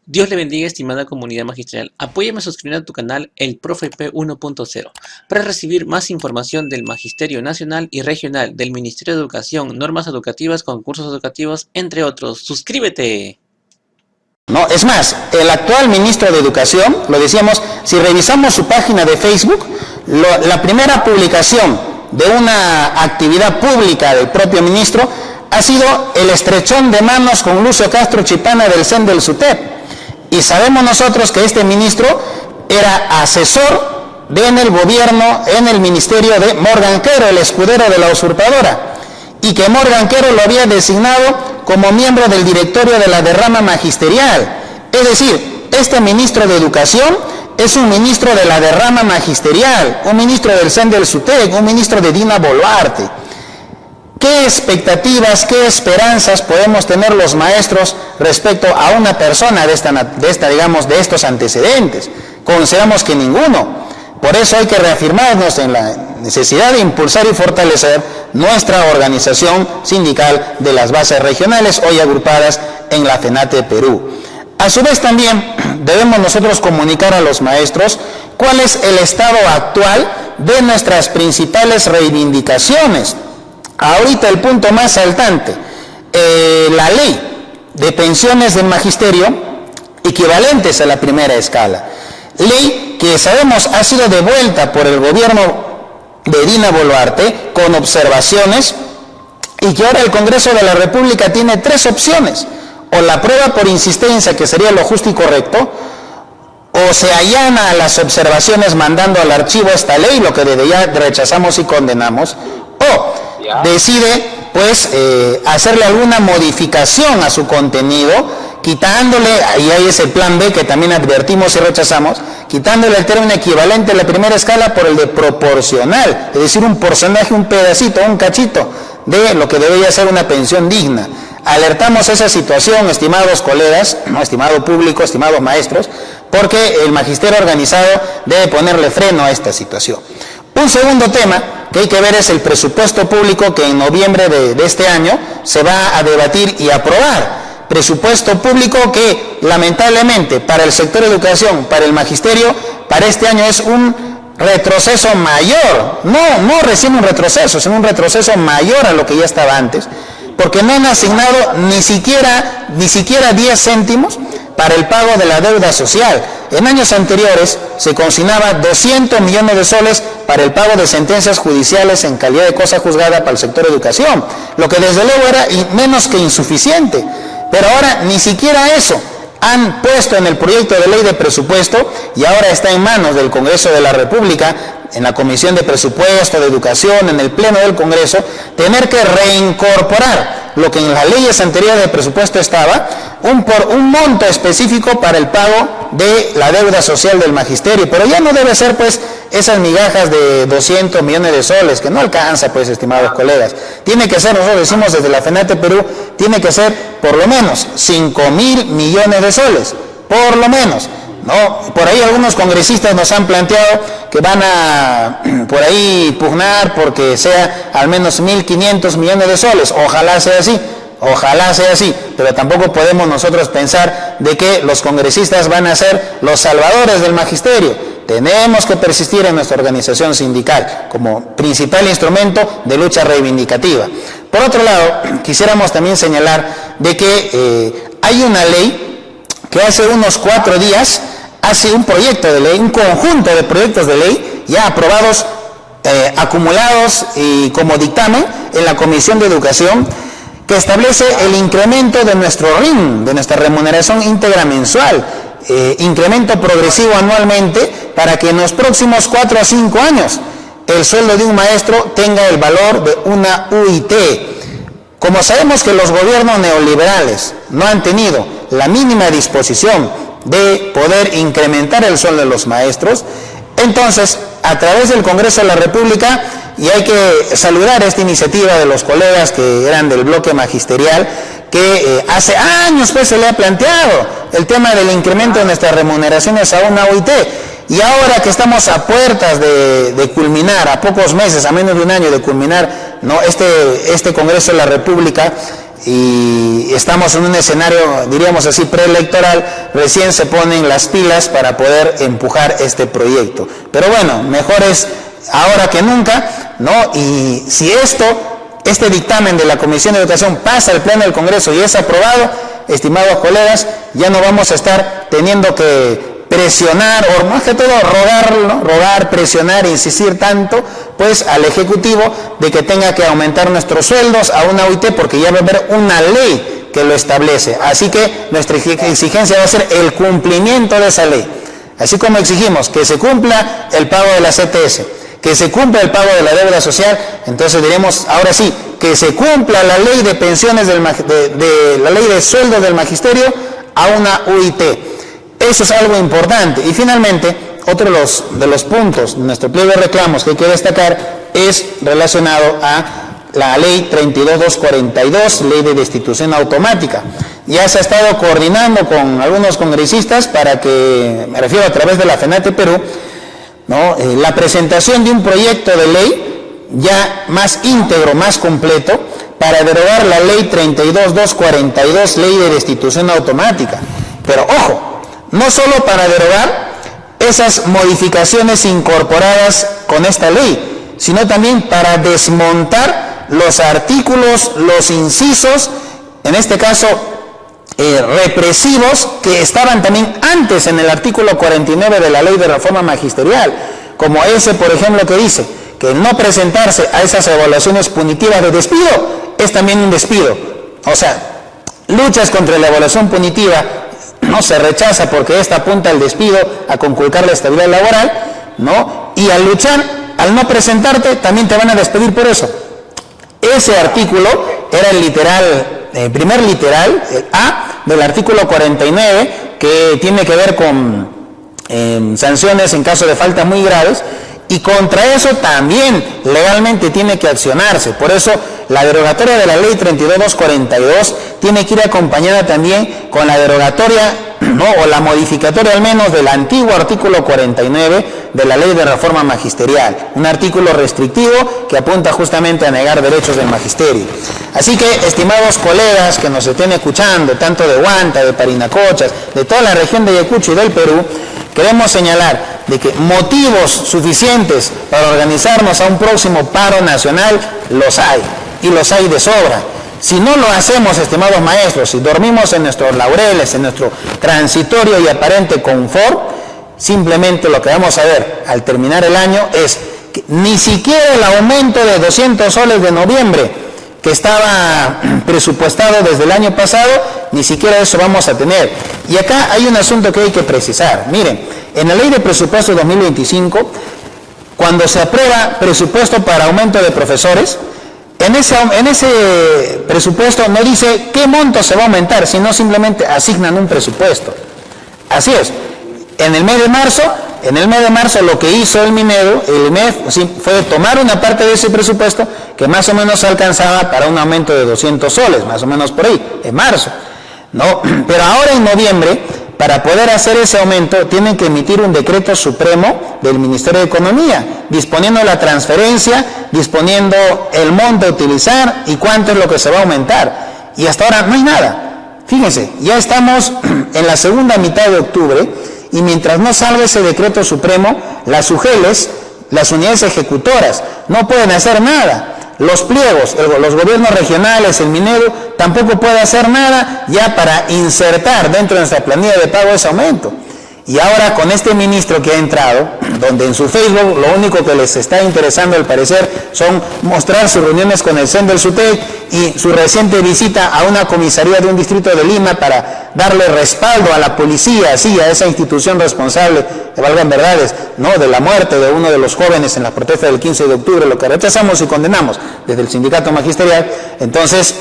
Dios le bendiga, estimada comunidad magistral. Apóyame suscribiendo a tu canal El Profe P 1.0 para recibir más información del Magisterio Nacional y Regional, del Ministerio de Educación, normas educativas, concursos educativos, entre otros. ¡Suscríbete! No, es más, el actual ministro de Educación, lo decíamos, si revisamos su página de Facebook, la primera publicación de una actividad pública del propio ministro ha sido el estrechón de manos con Lucio Castro Chipana del CEN del SUTEP. Y sabemos nosotros que este ministro era asesor en el gobierno, en el ministerio de Morgan Quero, el escudero de la usurpadora, y que Morgan Quero lo había designado como miembro del directorio de la derrama magisterial. Es decir, este ministro de Educación es un ministro de la derrama magisterial, un ministro del CEN del SUTEC, un ministro de Dina Boluarte. ¿Qué expectativas, qué esperanzas podemos tener los maestros respecto a una persona de estos antecedentes? Consideramos que ninguno. Por eso hay que reafirmarnos en la necesidad de impulsar y fortalecer nuestra organización sindical de las bases regionales, hoy agrupadas en la FENATE Perú. A su vez también debemos nosotros comunicar a los maestros cuál es el estado actual de nuestras principales reivindicaciones. Ahorita el punto más saltante, la ley de pensiones del magisterio equivalentes a la primera escala. Ley que sabemos ha sido devuelta por el gobierno de Dina Boluarte con observaciones y que ahora el Congreso de la República tiene tres opciones: o la aprueba por insistencia, que sería lo justo y correcto, o se allana a las observaciones mandando al archivo esta ley, lo que desde ya rechazamos y condenamos, o decide pues hacerle alguna modificación a su contenido, quitándole, y ahí es el plan B que también advertimos y rechazamos, quitándole el término equivalente a la primera escala por el de proporcional, es decir, un porcentaje, un pedacito, un cachito de lo que debería ser una pensión digna. Alertamos esa situación, estimados colegas, estimado público, estimados maestros, porque el magisterio organizado debe ponerle freno a esta situación. Un segundo tema que hay que ver es el presupuesto público que en noviembre de este año se va a debatir y aprobar. Presupuesto público que lamentablemente para el sector educación, para el magisterio, para este año es un retroceso mayor, no recién un retroceso, sino un retroceso mayor a lo que ya estaba antes, porque no han asignado ni siquiera 10 céntimos para el pago de la deuda social. En años anteriores se consignaba 200 millones de soles para el pago de sentencias judiciales en calidad de cosa juzgada para el sector educación, lo que desde luego era menos que insuficiente. Pero ahora ni siquiera eso han puesto en el proyecto de ley de presupuesto, y ahora está en manos del Congreso de la República, en la Comisión de Presupuesto, de Educación, en el Pleno del Congreso, tener que reincorporar lo que en las leyes anteriores de presupuesto estaba, un monto específico para el pago de la deuda social del magisterio. Pero ya no debe ser pues esas migajas de 200 millones de soles, que no alcanza pues, estimados colegas. Tiene que ser, nosotros decimos desde la FENATE Perú, tiene que ser por lo menos 5.000 millones de soles, por lo menos. ¿No? Por ahí algunos congresistas nos han planteado que van a por ahí pugnar porque sea al menos 1.500 millones de soles. Ojalá sea así, pero tampoco podemos nosotros pensar de que los congresistas van a ser los salvadores del magisterio. Tenemos que persistir en nuestra organización sindical como principal instrumento de lucha reivindicativa. Por otro lado, quisiéramos también señalar de que hay una ley que hace unos 4 días hace un proyecto de ley, un conjunto de proyectos de ley ya aprobados, acumulados y como dictamen en la Comisión de Educación, que establece el incremento de nuestro RIN, de nuestra remuneración íntegra mensual, incremento progresivo anualmente, para que en los próximos 4 a 5 años el sueldo de un maestro tenga el valor de una UIT. Como sabemos que los gobiernos neoliberales no han tenido la mínima disposición de poder incrementar el sueldo de los maestros, entonces a través del Congreso de la República, y hay que saludar esta iniciativa de los colegas que eran del bloque magisterial, que hace años pues se le ha planteado el tema del incremento de nuestras remuneraciones a una OIT, y ahora que estamos a puertas de culminar, a pocos meses, a menos de un año de culminar, ¿no? este Congreso de la República, y estamos en un escenario, diríamos así, preelectoral, recién se ponen las pilas para poder empujar este proyecto. Pero bueno, mejor es ahora que nunca, ¿no? Y si este dictamen de la Comisión de Educación pasa al Pleno del Congreso y es aprobado, estimados colegas, ya no vamos a estar teniendo que presionar, o más que todo rogar, presionar, insistir tanto, pues al Ejecutivo de que tenga que aumentar nuestros sueldos a una OIT, porque ya va a haber una ley que lo establece. Así que nuestra exigencia va a ser el cumplimiento de esa ley. Así como exigimos que se cumpla el pago de la CTS, que se cumpla el pago de la deuda social, entonces diremos, ahora sí, que se cumpla la ley de pensiones, la ley de sueldos del magisterio a una UIT. Eso es algo importante. Y finalmente, otro de los puntos de nuestro pliego de reclamos que hay que destacar es relacionado a la ley 32242, ley de destitución automática. Ya se ha estado coordinando con algunos congresistas para que, me refiero a través de la FENATE Perú, ¿no? La presentación de un proyecto de ley ya más íntegro, más completo, para derogar la ley 32242, ley de destitución automática. Pero ojo, no solo para derogar esas modificaciones incorporadas con esta ley, sino también para desmontar los artículos, los incisos, en este caso represivos, que estaban también antes en el artículo 49 de la Ley de Reforma Magisterial, como ese, por ejemplo, que dice que no presentarse a esas evaluaciones punitivas de despido es también un despido. O sea, luchas contra la evaluación punitiva no se rechaza porque esta apunta al despido, a conculcar la estabilidad laboral, ¿no? Y al luchar, al no presentarte, también te van a despedir por eso. Ese artículo era el primer literal, el A, del artículo 49, que tiene que ver con sanciones en caso de faltas muy graves, y contra eso también legalmente tiene que accionarse. Por eso la derogatoria de la ley 32242 tiene que ir acompañada también con la derogatoria, ¿no?, o la modificatoria al menos del antiguo artículo 49 de la Ley de Reforma Magisterial, un artículo restrictivo que apunta justamente a negar derechos del magisterio. Así que, estimados colegas que nos estén escuchando, tanto de Huanta, de Parinacochas, de toda la región de Ayacucho y del Perú, queremos señalar de que motivos suficientes para organizarnos a un próximo paro nacional los hay, y los hay de sobra. Si no lo hacemos, estimados maestros, si dormimos en nuestros laureles, en nuestro transitorio y aparente confort, simplemente lo que vamos a ver al terminar el año es que ni siquiera el aumento de 200 soles de noviembre que estaba presupuestado desde el año pasado, ni siquiera eso vamos a tener. Y acá hay un asunto que hay que precisar. Miren, en la Ley de Presupuesto 2025, cuando se aprueba presupuesto para aumento de profesores, en ese presupuesto no dice qué monto se va a aumentar, sino simplemente asignan un presupuesto. Así es. En el mes de marzo lo que hizo el IMEF fue tomar una parte de ese presupuesto que más o menos alcanzaba para un aumento de 200 soles, más o menos por ahí, en marzo, ¿no? Pero ahora en noviembre, para poder hacer ese aumento, tienen que emitir un decreto supremo del Ministerio de Economía, disponiendo la transferencia, disponiendo el monto a utilizar y cuánto es lo que se va a aumentar. Y hasta ahora no hay nada. Fíjense, ya estamos en la segunda mitad de octubre, y mientras no salga ese decreto supremo, las UGELes, las unidades ejecutoras, no pueden hacer nada. Los pliegos, los gobiernos regionales, el Minedu, tampoco puede hacer nada ya para insertar dentro de nuestra planilla de pago ese aumento. Y ahora con este ministro que ha entrado, donde en su Facebook lo único que les está interesando al parecer son mostrar sus reuniones con el CEN del SUTEC y su reciente visita a una comisaría de un distrito de Lima para darle respaldo a la policía, sí, a esa institución responsable, que valgan verdades, ¿no?, de la muerte de uno de los jóvenes en la protesta del 15 de octubre, lo que rechazamos y condenamos desde el sindicato magisterial. Entonces,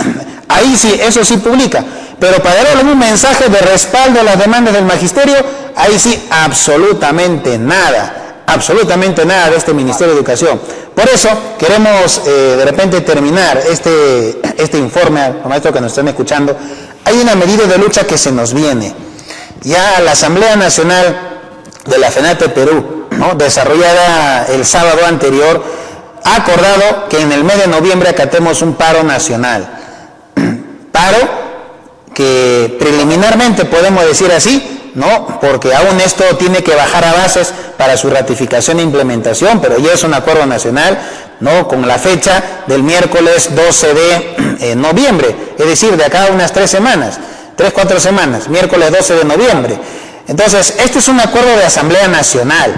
ahí sí, eso sí publica. Pero para darle un mensaje de respaldo a las demandas del magisterio, ahí sí, absolutamente nada de este Ministerio de Educación. Por eso queremos de repente terminar este informe, al maestro que nos están escuchando. Hay una medida de lucha que se nos viene. Ya la Asamblea Nacional de la FENATE Perú, ¿no?, desarrollada el sábado anterior, ha acordado que en el mes de noviembre acatemos un paro nacional. paro que preliminarmente podemos decir así, ¿no? Porque aún esto tiene que bajar a bases para su ratificación e implementación, pero ya es un acuerdo nacional, ¿no? Con la fecha del miércoles 12 de noviembre, es decir, de acá a unas 4 semanas, miércoles 12 de noviembre. Entonces, este es un acuerdo de Asamblea Nacional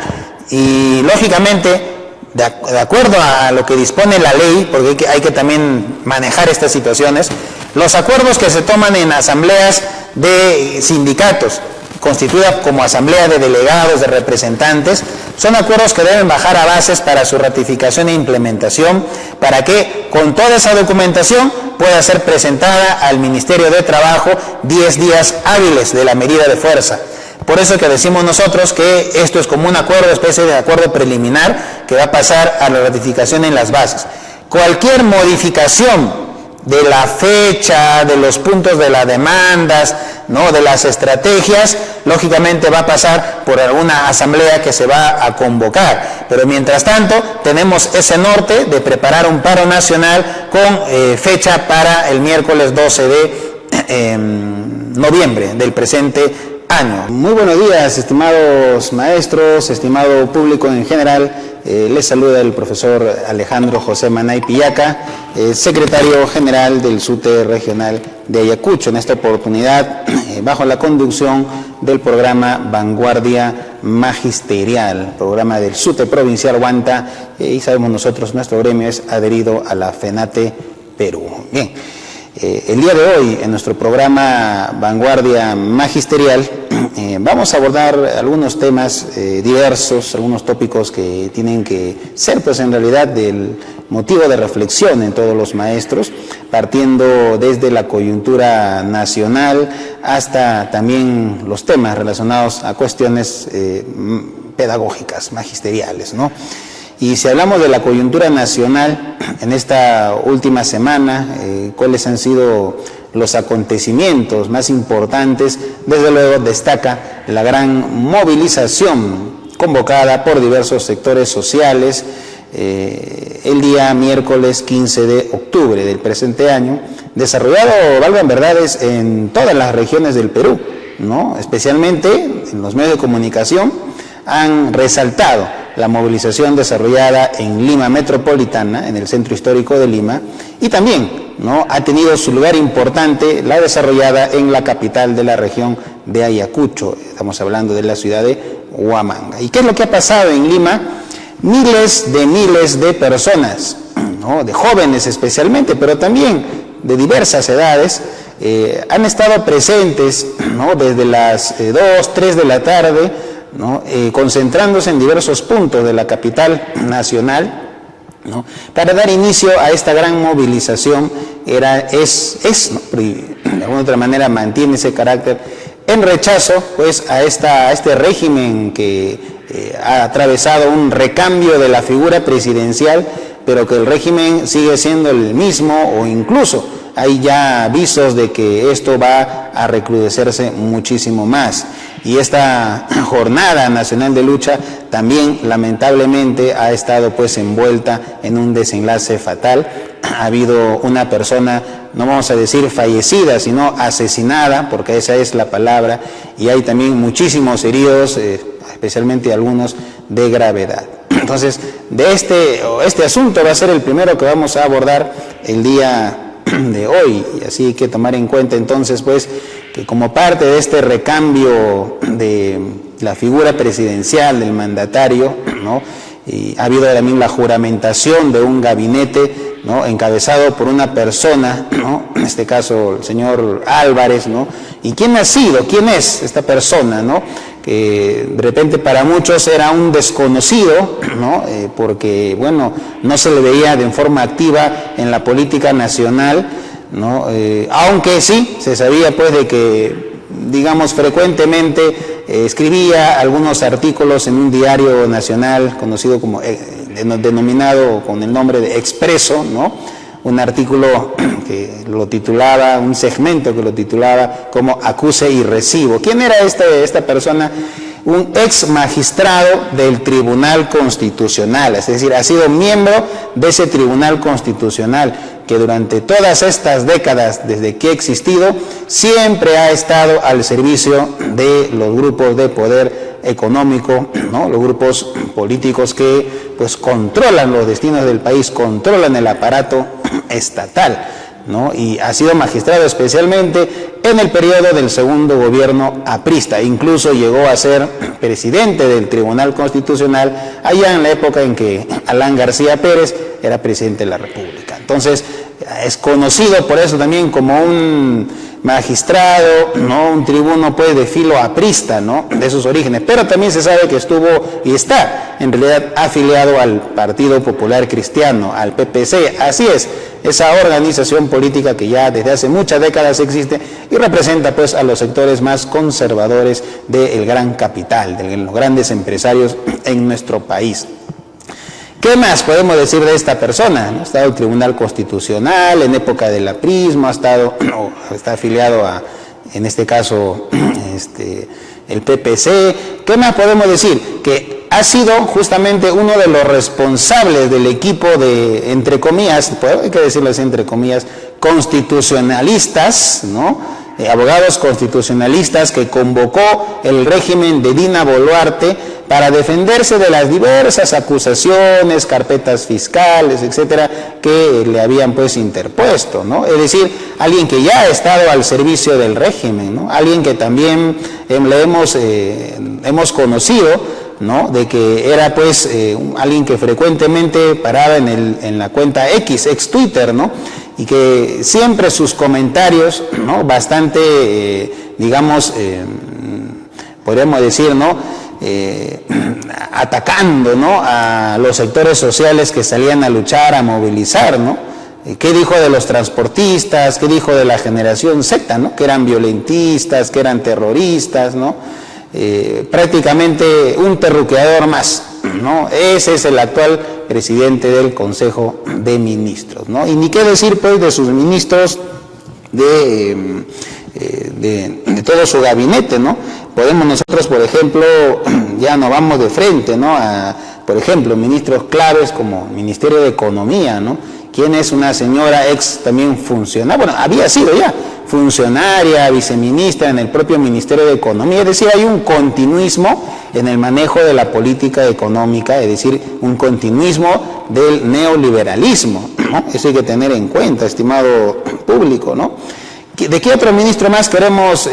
y, lógicamente, de acuerdo a lo que dispone la ley, porque hay que también manejar estas situaciones, los acuerdos que se toman en asambleas de sindicatos, constituida como asamblea de delegados, de representantes, son acuerdos que deben bajar a bases para su ratificación e implementación, para que con toda esa documentación pueda ser presentada al Ministerio de Trabajo 10 días hábiles de la medida de fuerza. Por eso que decimos nosotros que esto es como un acuerdo, especie de acuerdo preliminar que va a pasar a la ratificación en las bases. Cualquier modificación de la fecha, de los puntos de las demandas, ¿no? De las estrategias, lógicamente va a pasar por alguna asamblea que se va a convocar. Pero mientras tanto, tenemos ese norte de preparar un paro nacional con fecha para el miércoles 12 de noviembre del presente año. Muy buenos días, estimados maestros, estimado público en general. Les saluda el profesor Alejandro José Manay Pillaca, secretario general del SUTE regional de Ayacucho. En esta oportunidad, bajo la conducción del programa Vanguardia Magisterial, programa del SUTE provincial Huanta, y sabemos nosotros, nuestro gremio es adherido a la FENATE Perú. Bien. El día de hoy, en nuestro programa Vanguardia Magisterial, vamos a abordar algunos temas diversos, algunos tópicos que tienen que ser, pues en realidad, del motivo de reflexión en todos los maestros, partiendo desde la coyuntura nacional hasta también los temas relacionados a cuestiones pedagógicas, magisteriales, ¿no? Y si hablamos de la coyuntura nacional, en esta última semana, ¿cuáles han sido los acontecimientos más importantes? Desde luego destaca la gran movilización convocada por diversos sectores sociales el día miércoles 15 de octubre del presente año, desarrollado, valgan verdades, en todas las regiones del Perú, ¿no? Especialmente en los medios de comunicación han resaltado la movilización desarrollada en Lima Metropolitana, en el centro histórico de Lima, y también, ¿no?, ha tenido su lugar importante la desarrollada en la capital de la región de Ayacucho. Estamos hablando de la ciudad de Huamanga. ¿Y qué es lo que ha pasado en Lima? Miles de personas, ¿no?, de jóvenes especialmente, pero también de diversas edades, han estado presentes, ¿no?, desde las 2, 3 de la tarde, ¿no?, concentrándose en diversos puntos de la capital nacional, ¿no?, para dar inicio a esta gran movilización. ¿No?, de alguna otra manera mantiene ese carácter en rechazo, pues, a este régimen que ha atravesado un recambio de la figura presidencial, pero que el régimen sigue siendo el mismo, o incluso hay ya avisos de que esto va a recrudecerse muchísimo más. Y esta jornada nacional de lucha también lamentablemente ha estado, pues, envuelta en un desenlace fatal. Ha habido una persona, no vamos a decir fallecida, sino asesinada, porque esa es la palabra, y hay también muchísimos heridos, especialmente algunos de gravedad. Entonces, este asunto va a ser el primero que vamos a abordar el día de hoy, y así hay que tomar en cuenta entonces, pues, que como parte de este recambio de la figura presidencial del mandatario, ¿no?, y ha habido también la juramentación de un gabinete, ¿no?, encabezado por una persona, ¿no?, en este caso el señor Álvarez, ¿no? ¿Y quién ha sido? ¿Quién es esta persona, no?, que de repente para muchos era un desconocido, ¿no?, porque, bueno, no se le veía de forma activa en la política nacional, ¿no?, aunque sí se sabía, pues, de que, digamos, frecuentemente escribía algunos artículos en un diario nacional conocido como, denominado con el nombre de Expreso, ¿no?, un artículo que lo titulaba, un segmento que lo titulaba como Acuse y Recibo. ¿Quién era esta persona? Un ex magistrado del Tribunal Constitucional, es decir, ha sido miembro de ese Tribunal Constitucional, que durante todas estas décadas, desde que ha existido, siempre ha estado al servicio de los grupos de poder económico, ¿no? Los grupos políticos que pues controlan los destinos del país, controlan el aparato estatal, ¿no? Y ha sido magistrado especialmente en el periodo del segundo gobierno aprista, incluso llegó a ser presidente del Tribunal Constitucional allá en la época en que Alan García Pérez era presidente de la República. Entonces es conocido por eso también como un magistrado, ¿no? Un tribuno pues de filo aprista, ¿no? De sus orígenes, pero también se sabe que estuvo y está en realidad afiliado al Partido Popular Cristiano, al PPC, así es, esa organización política que ya desde hace muchas décadas existe y representa pues a los sectores más conservadores del gran capital, de los grandes empresarios en nuestro país. ¿Qué más podemos decir de esta persona? Ha estado en el Tribunal Constitucional en época del aprismo, está afiliado a, en este caso, el PPC. ¿Qué más podemos decir? Que ha sido justamente uno de los responsables del equipo de, entre comillas, hay que decirlo así, entre comillas, constitucionalistas, ¿no? Abogados constitucionalistas que convocó el régimen de Dina Boluarte para defenderse de las diversas acusaciones, carpetas fiscales, etcétera, que le habían pues interpuesto, ¿no? Es decir, alguien que ya ha estado al servicio del régimen, ¿no? Alguien que también le hemos conocido, ¿no? De que era pues alguien que frecuentemente paraba en la cuenta ex Twitter, ¿no? Y que siempre sus comentarios, ¿no? Bastante, digamos, podríamos decir, ¿no? Atacando, ¿no? A los sectores sociales que salían a luchar, a movilizar, ¿no? ¿Qué dijo de los transportistas? ¿Qué dijo de la generación Z, ¿no? Que eran violentistas, que eran terroristas, ¿no? Prácticamente un terruqueador más, ¿no? Ese es el actual presidente del Consejo de Ministros, ¿no? Y ni qué decir pues de sus ministros, de todo su gabinete, ¿no? Podemos nosotros, por ejemplo, ya nos vamos de frente, ¿no? A, por ejemplo, ministros claves como Ministerio de Economía, ¿no? Quien es una señora también funcionaria, bueno, había sido ya funcionaria, viceministra en el propio Ministerio de Economía, es decir, hay un continuismo en el manejo de la política económica, es decir, un continuismo del neoliberalismo, ¿no? Eso hay que tener en cuenta, estimado público, ¿no? ¿De qué otro ministro más queremos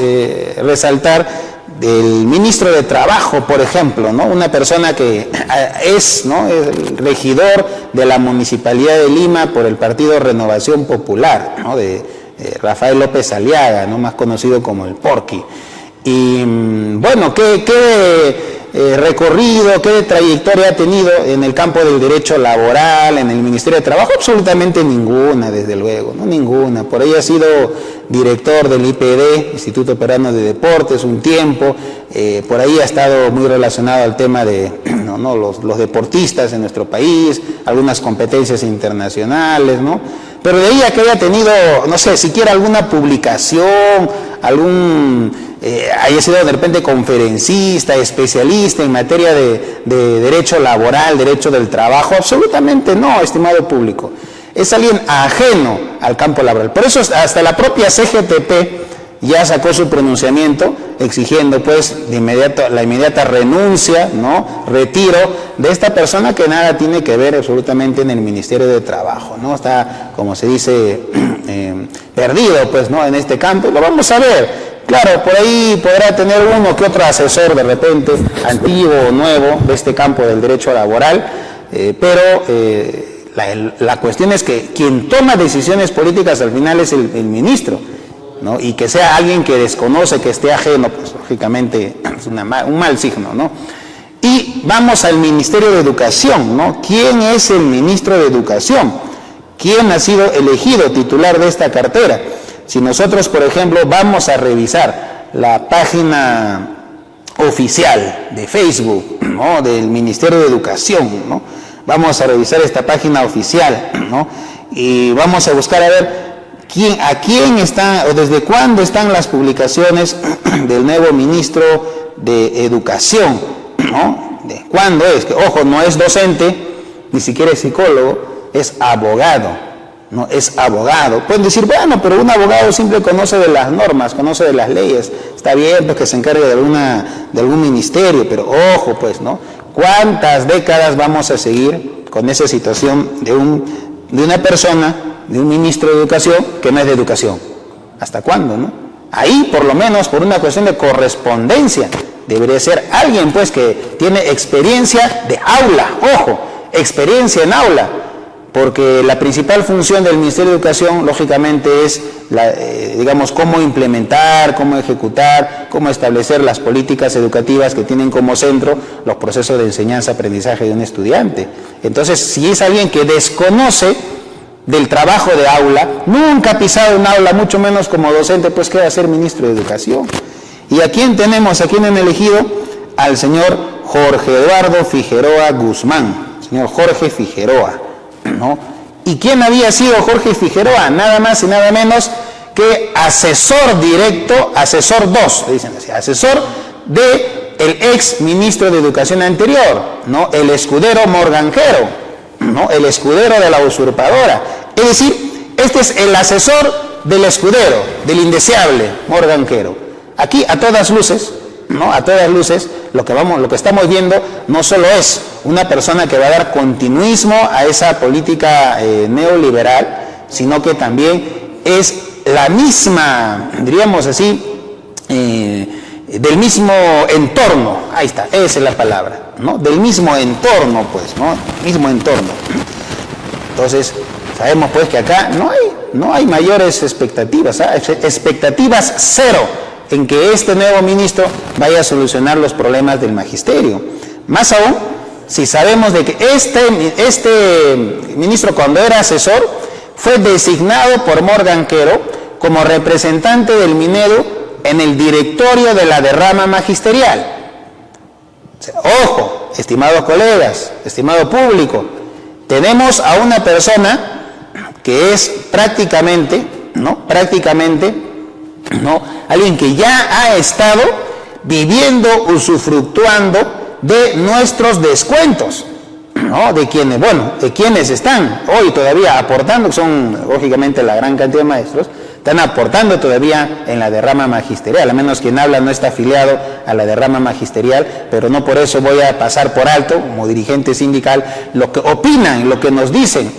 resaltar? Del ministro de Trabajo, por ejemplo, ¿no? Una persona que es, ¿no? El regidor de la Municipalidad de Lima por el partido Renovación Popular, ¿no? De Rafael López Aliaga, ¿no? Más conocido como el Porqui. Y bueno, ¿qué recorrido, qué trayectoria ha tenido en el campo del derecho laboral, en el Ministerio de Trabajo? Absolutamente ninguna, desde luego, no ninguna. Por ahí ha sido director del IPD, Instituto Peruano de Deportes, un tiempo. Por ahí ha estado muy relacionado al tema de los deportistas en nuestro país, algunas competencias internacionales, ¿no? Pero de ahí a que haya tenido, no sé, siquiera alguna publicación, haya sido de repente conferencista, especialista en materia de derecho laboral, derecho del trabajo, absolutamente no, estimado público. Es alguien ajeno al campo laboral. Por eso hasta la propia CGTP ya sacó su pronunciamiento exigiendo pues la inmediata renuncia, ¿no? Retiro de esta persona que nada tiene que ver absolutamente en el Ministerio de Trabajo, ¿no? Está, como se dice, perdido pues, ¿no? En este campo. Lo vamos a ver. Claro, por ahí podrá tener uno que otro asesor de repente, antiguo o nuevo, de este campo del derecho laboral, pero la cuestión es que quien toma decisiones políticas al final es el ministro, ¿no? Y que sea alguien que desconoce, que esté ajeno, pues lógicamente es un mal signo, ¿no? Y vamos al Ministerio de Educación, ¿no? ¿Quién es el ministro de Educación? ¿Quién ha sido elegido titular de esta cartera? Si nosotros, por ejemplo, vamos a revisar la página oficial de Facebook, ¿no? Del Ministerio de Educación, ¿no? Vamos a revisar esta página oficial, ¿no? Y vamos a buscar a ver a quién está o desde cuándo están las publicaciones del nuevo ministro de Educación, ¿no? ¿De cuándo es? Que, ojo, no es docente, ni siquiera es psicólogo, es abogado, no es abogado. Pueden decir, bueno, pero un abogado siempre conoce de las normas, conoce de las leyes, está bien pues que se encargue de algún ministerio, pero ojo pues, ¿no? ¿Cuántas décadas vamos a seguir con esa situación de una persona, de un ministro de educación que no es de educación? ¿Hasta cuándo, no? Ahí, por lo menos, por una cuestión de correspondencia, debería ser alguien pues que tiene experiencia de aula, ojo, experiencia en aula, porque la principal función del Ministerio de Educación, lógicamente, es, digamos, cómo implementar, cómo ejecutar, cómo establecer las políticas educativas que tienen como centro los procesos de enseñanza-aprendizaje de un estudiante. Entonces, si es alguien que desconoce del trabajo de aula, nunca ha pisado un aula, mucho menos como docente, pues ¿qué va a ser ministro de Educación? ¿Y a quién tenemos? ¿A quién han elegido? Al señor Jorge Eduardo Figueroa Guzmán, señor Jorge Figueroa, ¿no? ¿Y quién había sido Jorge Figueroa? Nada más y nada menos que asesor directo, asesor 2, dicen así, asesor de el ex ministro de Educación anterior, ¿no? El escudero Morganjero, ¿no? El escudero de la usurpadora. Es decir, este es el asesor del escudero, del indeseable Morganjero. Aquí, a todas luces, ¿no? A todas luces, lo que estamos viendo no solo es una persona que va a dar continuismo a esa política neoliberal, sino que también es la misma, diríamos así, del mismo entorno. Ahí está, esa es la palabra, ¿no? Del mismo entorno, pues, ¿no? Mismo entorno. Entonces, sabemos pues que acá no hay mayores expectativas, ¿eh? Expectativas cero en que este nuevo ministro vaya a solucionar los problemas del magisterio. Más aún, si sabemos de que este ministro, cuando era asesor, fue designado por Morganjero como representante del Minedu en el directorio de la derrama magisterial. O sea, ojo, estimados colegas, estimado público, tenemos a una persona que es prácticamente, alguien que ya ha estado viviendo, usufructuando de nuestros descuentos, ¿no? De quienes están hoy todavía aportando, que son lógicamente la gran cantidad de maestros, están aportando todavía en la derrama magisterial. Al menos quien habla no está afiliado a la derrama magisterial, pero no por eso voy a pasar por alto, como dirigente sindical, lo que opinan, lo que nos dicen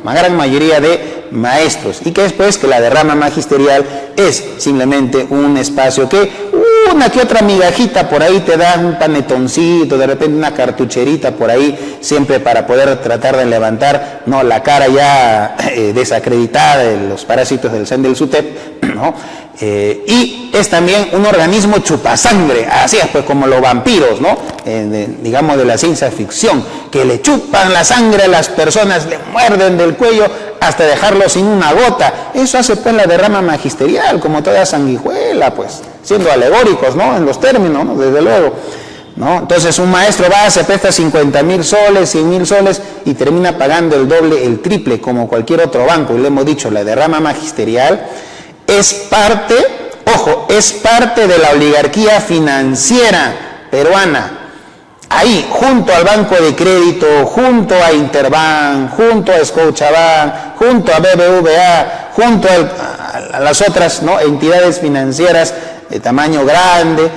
la gran mayoría de maestros, y que es pues que la derrama magisterial es simplemente un espacio que una que otra migajita por ahí te da, un panetoncito, de repente una cartucherita por ahí, siempre para poder tratar de levantar, ¿no?, la cara ya desacreditada de los parásitos del CEN del SUTEP, ¿no? Y es también un organismo chupasangre, así es pues como los vampiros, ¿no? Digamos de la ciencia ficción, que le chupan la sangre a las personas, le muerden del cuello hasta dejarlo sin una gota. Eso hace pues la derrama magisterial, como toda sanguijuela, pues, siendo alegóricos, ¿no?, en los términos, ¿no?, desde luego, ¿no? Entonces un maestro va, se presta 50.000 soles, 100.000 soles y termina pagando el doble, el triple, como cualquier otro banco. Y le hemos dicho, la derrama magisterial es parte, ojo, es parte de la oligarquía financiera peruana. Ahí, junto al Banco de Crédito, junto a Interbank, junto a Scotiabank, junto a BBVA, junto a las otras, ¿no?, entidades financieras de tamaño grande,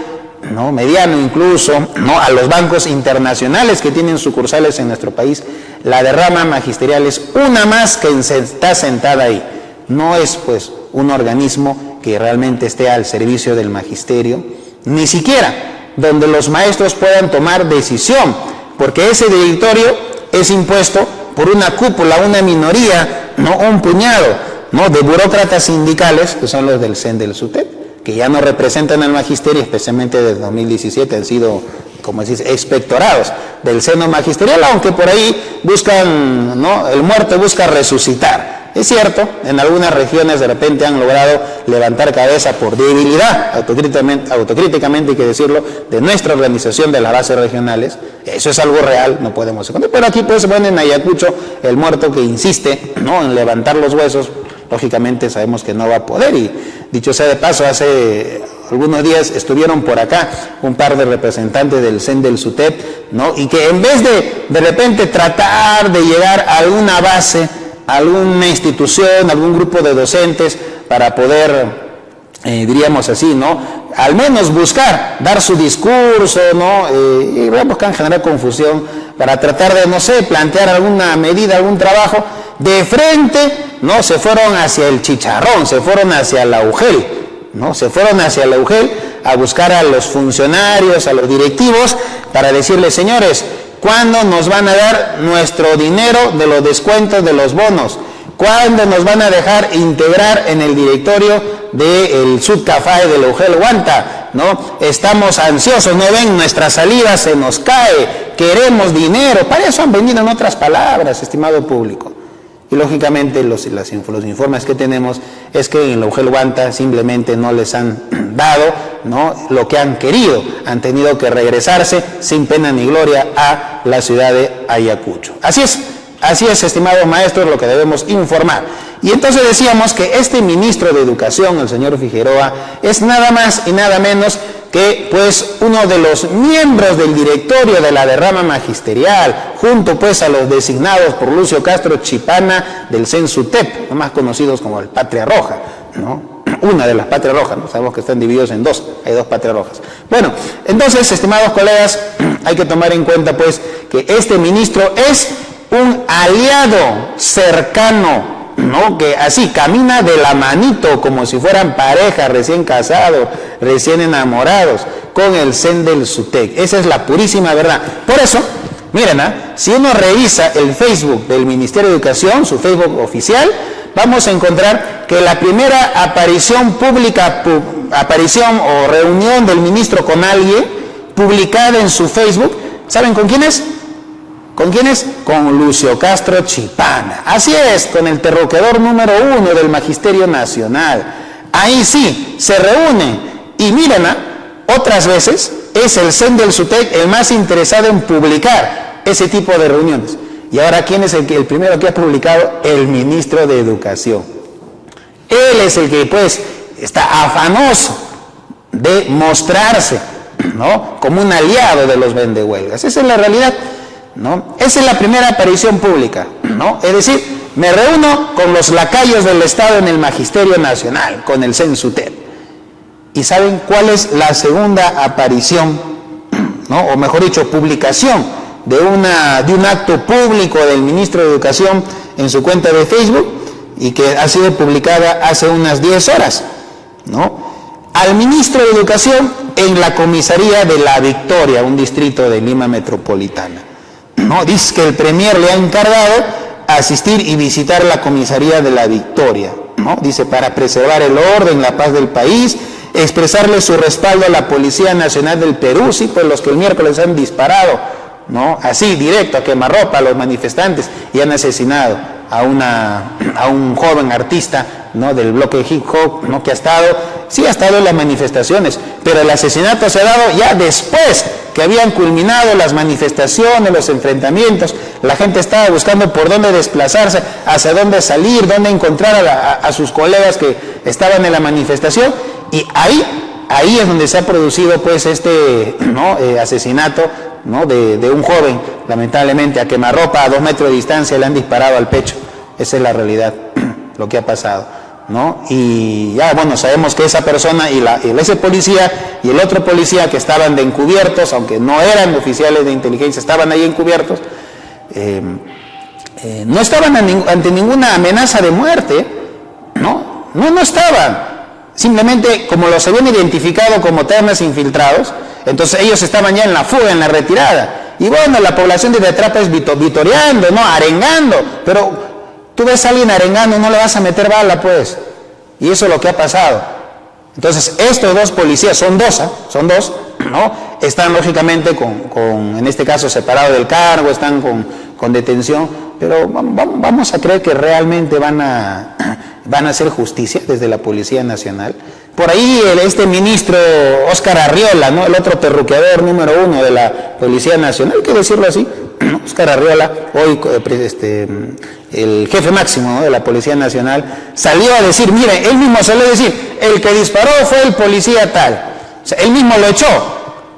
¿no?, mediano incluso, ¿no?, a los bancos internacionales que tienen sucursales en nuestro país, la derrama magisterial es una más que está sentada ahí. No es pues un organismo que realmente esté al servicio del magisterio, ni siquiera donde los maestros puedan tomar decisión, porque ese directorio es impuesto por una cúpula, una minoría, no un puñado, ¿no?, de burócratas sindicales, que son los del CEN del SUTEP, que ya no representan al magisterio, especialmente desde 2017 han sido, como decís, expectorados del seno magisterial, aunque por ahí buscan, ¿no?, el muerto busca resucitar. Es cierto, en algunas regiones de repente han logrado levantar cabeza por debilidad, autocríticamente hay que decirlo, de nuestra organización de las bases regionales. Eso es algo real, no podemos esconder. Pero aquí pues bueno, en Ayacucho, el muerto que insiste, ¿no?, en levantar los huesos, lógicamente sabemos que no va a poder. Y dicho sea de paso, hace algunos días estuvieron por acá un par de representantes del CEN del SUTEP, ¿no?, y que en vez de repente tratar de llegar a alguna base, alguna institución, algún grupo de docentes para poder, diríamos así, ¿no? Al menos buscar, dar su discurso, ¿no? Y buscan generar confusión para tratar de, no sé, plantear alguna medida, algún trabajo. De frente, ¿no? Se fueron hacia el chicharrón, se fueron hacia la UGEL, ¿no? Se fueron hacia la UGEL a buscar a los funcionarios, a los directivos, para decirles, señores, ¿cuándo nos van a dar nuestro dinero de los descuentos de los bonos? ¿Cuándo nos van a dejar integrar en el directorio del Sudcafae de la UGEL Huanta? ¿No? Estamos ansiosos, no ven, nuestra salida se nos cae, queremos dinero. Para eso han venido, en otras palabras, estimado público. Y lógicamente los informes que tenemos es que en la UGEL Huanta simplemente no les han dado, ¿no?, lo que han querido. Han tenido que regresarse sin pena ni gloria a la ciudad de Ayacucho. Así es, estimados maestros, lo que debemos informar. Y entonces decíamos que este ministro de Educación, el señor Figueroa, es nada más y nada menos que pues uno de los miembros del directorio de la derrama magisterial, junto pues a los designados por Lucio Castro Chipana del CENSUTEP, más conocidos como el Patria Roja, ¿no? Una de las Patrias Rojas, ¿no? Sabemos que están divididos en dos, hay dos Patrias Rojas. Bueno, entonces, estimados colegas, hay que tomar en cuenta pues que este ministro es un aliado cercano, ¿no?, que así camina de la manito como si fueran pareja, recién casados, recién enamorados, con el CEN del SUTEC. Esa es la purísima verdad. Por eso, miren, si uno revisa el Facebook del Ministerio de Educación, su Facebook oficial, vamos a encontrar que la primera aparición pública, aparición o reunión del ministro con alguien, publicada en su Facebook, ¿saben con quién es? ¿Con quién es? Con Lucio Castro Chipana. Así es, con el terroquedor número 1 del Magisterio Nacional. Ahí sí, se reúnen. Y miren, otras veces es el CEN del SUTEC el más interesado en publicar ese tipo de reuniones. Y ahora, ¿quién es el primero que ha publicado? El ministro de Educación. Él es el que, pues, está afanoso de mostrarse, ¿no?, como un aliado de los vendehuelgas. Esa es la realidad, ¿no? Esa es la primera aparición pública, ¿no? Es decir, me reúno con los lacayos del Estado en el Magisterio Nacional, con el CENSUTEP. ¿Y saben cuál es la segunda aparición, ¿no?, o mejor dicho, publicación de un acto público del ministro de Educación en su cuenta de Facebook, y que ha sido publicada hace unas 10 horas, ¿no? Al ministro de Educación en la comisaría de La Victoria, un distrito de Lima Metropolitana, ¿no? Dice que el premier le ha encargado asistir y visitar la comisaría de La Victoria, ¿no? Dice, para preservar el orden, la paz del país, expresarle su respaldo a la Policía Nacional del Perú, sí, pues los que el miércoles han disparado, ¿no?, así directo a quemarropa a los manifestantes y han asesinado a un joven artista, ¿no?, del bloque hip hop, ¿no?, que ha estado en las manifestaciones, pero el asesinato se ha dado ya después que habían culminado las manifestaciones, los enfrentamientos. La gente estaba buscando por dónde desplazarse, hacia dónde salir, dónde encontrar a sus colegas que estaban en la manifestación, y ahí es donde se ha producido pues este, ¿no?, asesinato, ¿no?, de un joven, lamentablemente a quemarropa, a 2 metros de distancia le han disparado al pecho. Esa es la realidad, lo que ha pasado, ¿no? Y ya, bueno, sabemos que esa persona y ese policía y el otro policía que estaban de encubiertos, aunque no eran oficiales de inteligencia, estaban ahí encubiertos, no estaban ante ninguna amenaza de muerte, no estaban. Simplemente, como los habían identificado como ternas infiltrados, entonces ellos estaban ya en la fuga, en la retirada. Y bueno, la población de Atrapa es vitoreando, ¿no?, arengando. Pero tú ves a alguien arengando, no le vas a meter bala, pues. Y eso es lo que ha pasado. Entonces, estos dos policías, son dos, ¿no?, están lógicamente en este caso separados del cargo, están con detención, pero vamos a creer que realmente van a hacer justicia desde la Policía Nacional. Por ahí este ministro Óscar Arriola, ¿no?, el otro terruqueador número 1 de la Policía Nacional, hay que decirlo así, ¿no?, Óscar Arriola, hoy el jefe máximo, ¿no?, de la Policía Nacional, salió a decir, mire, él mismo salió a decir, el que disparó fue el policía tal. O sea, él mismo lo echó.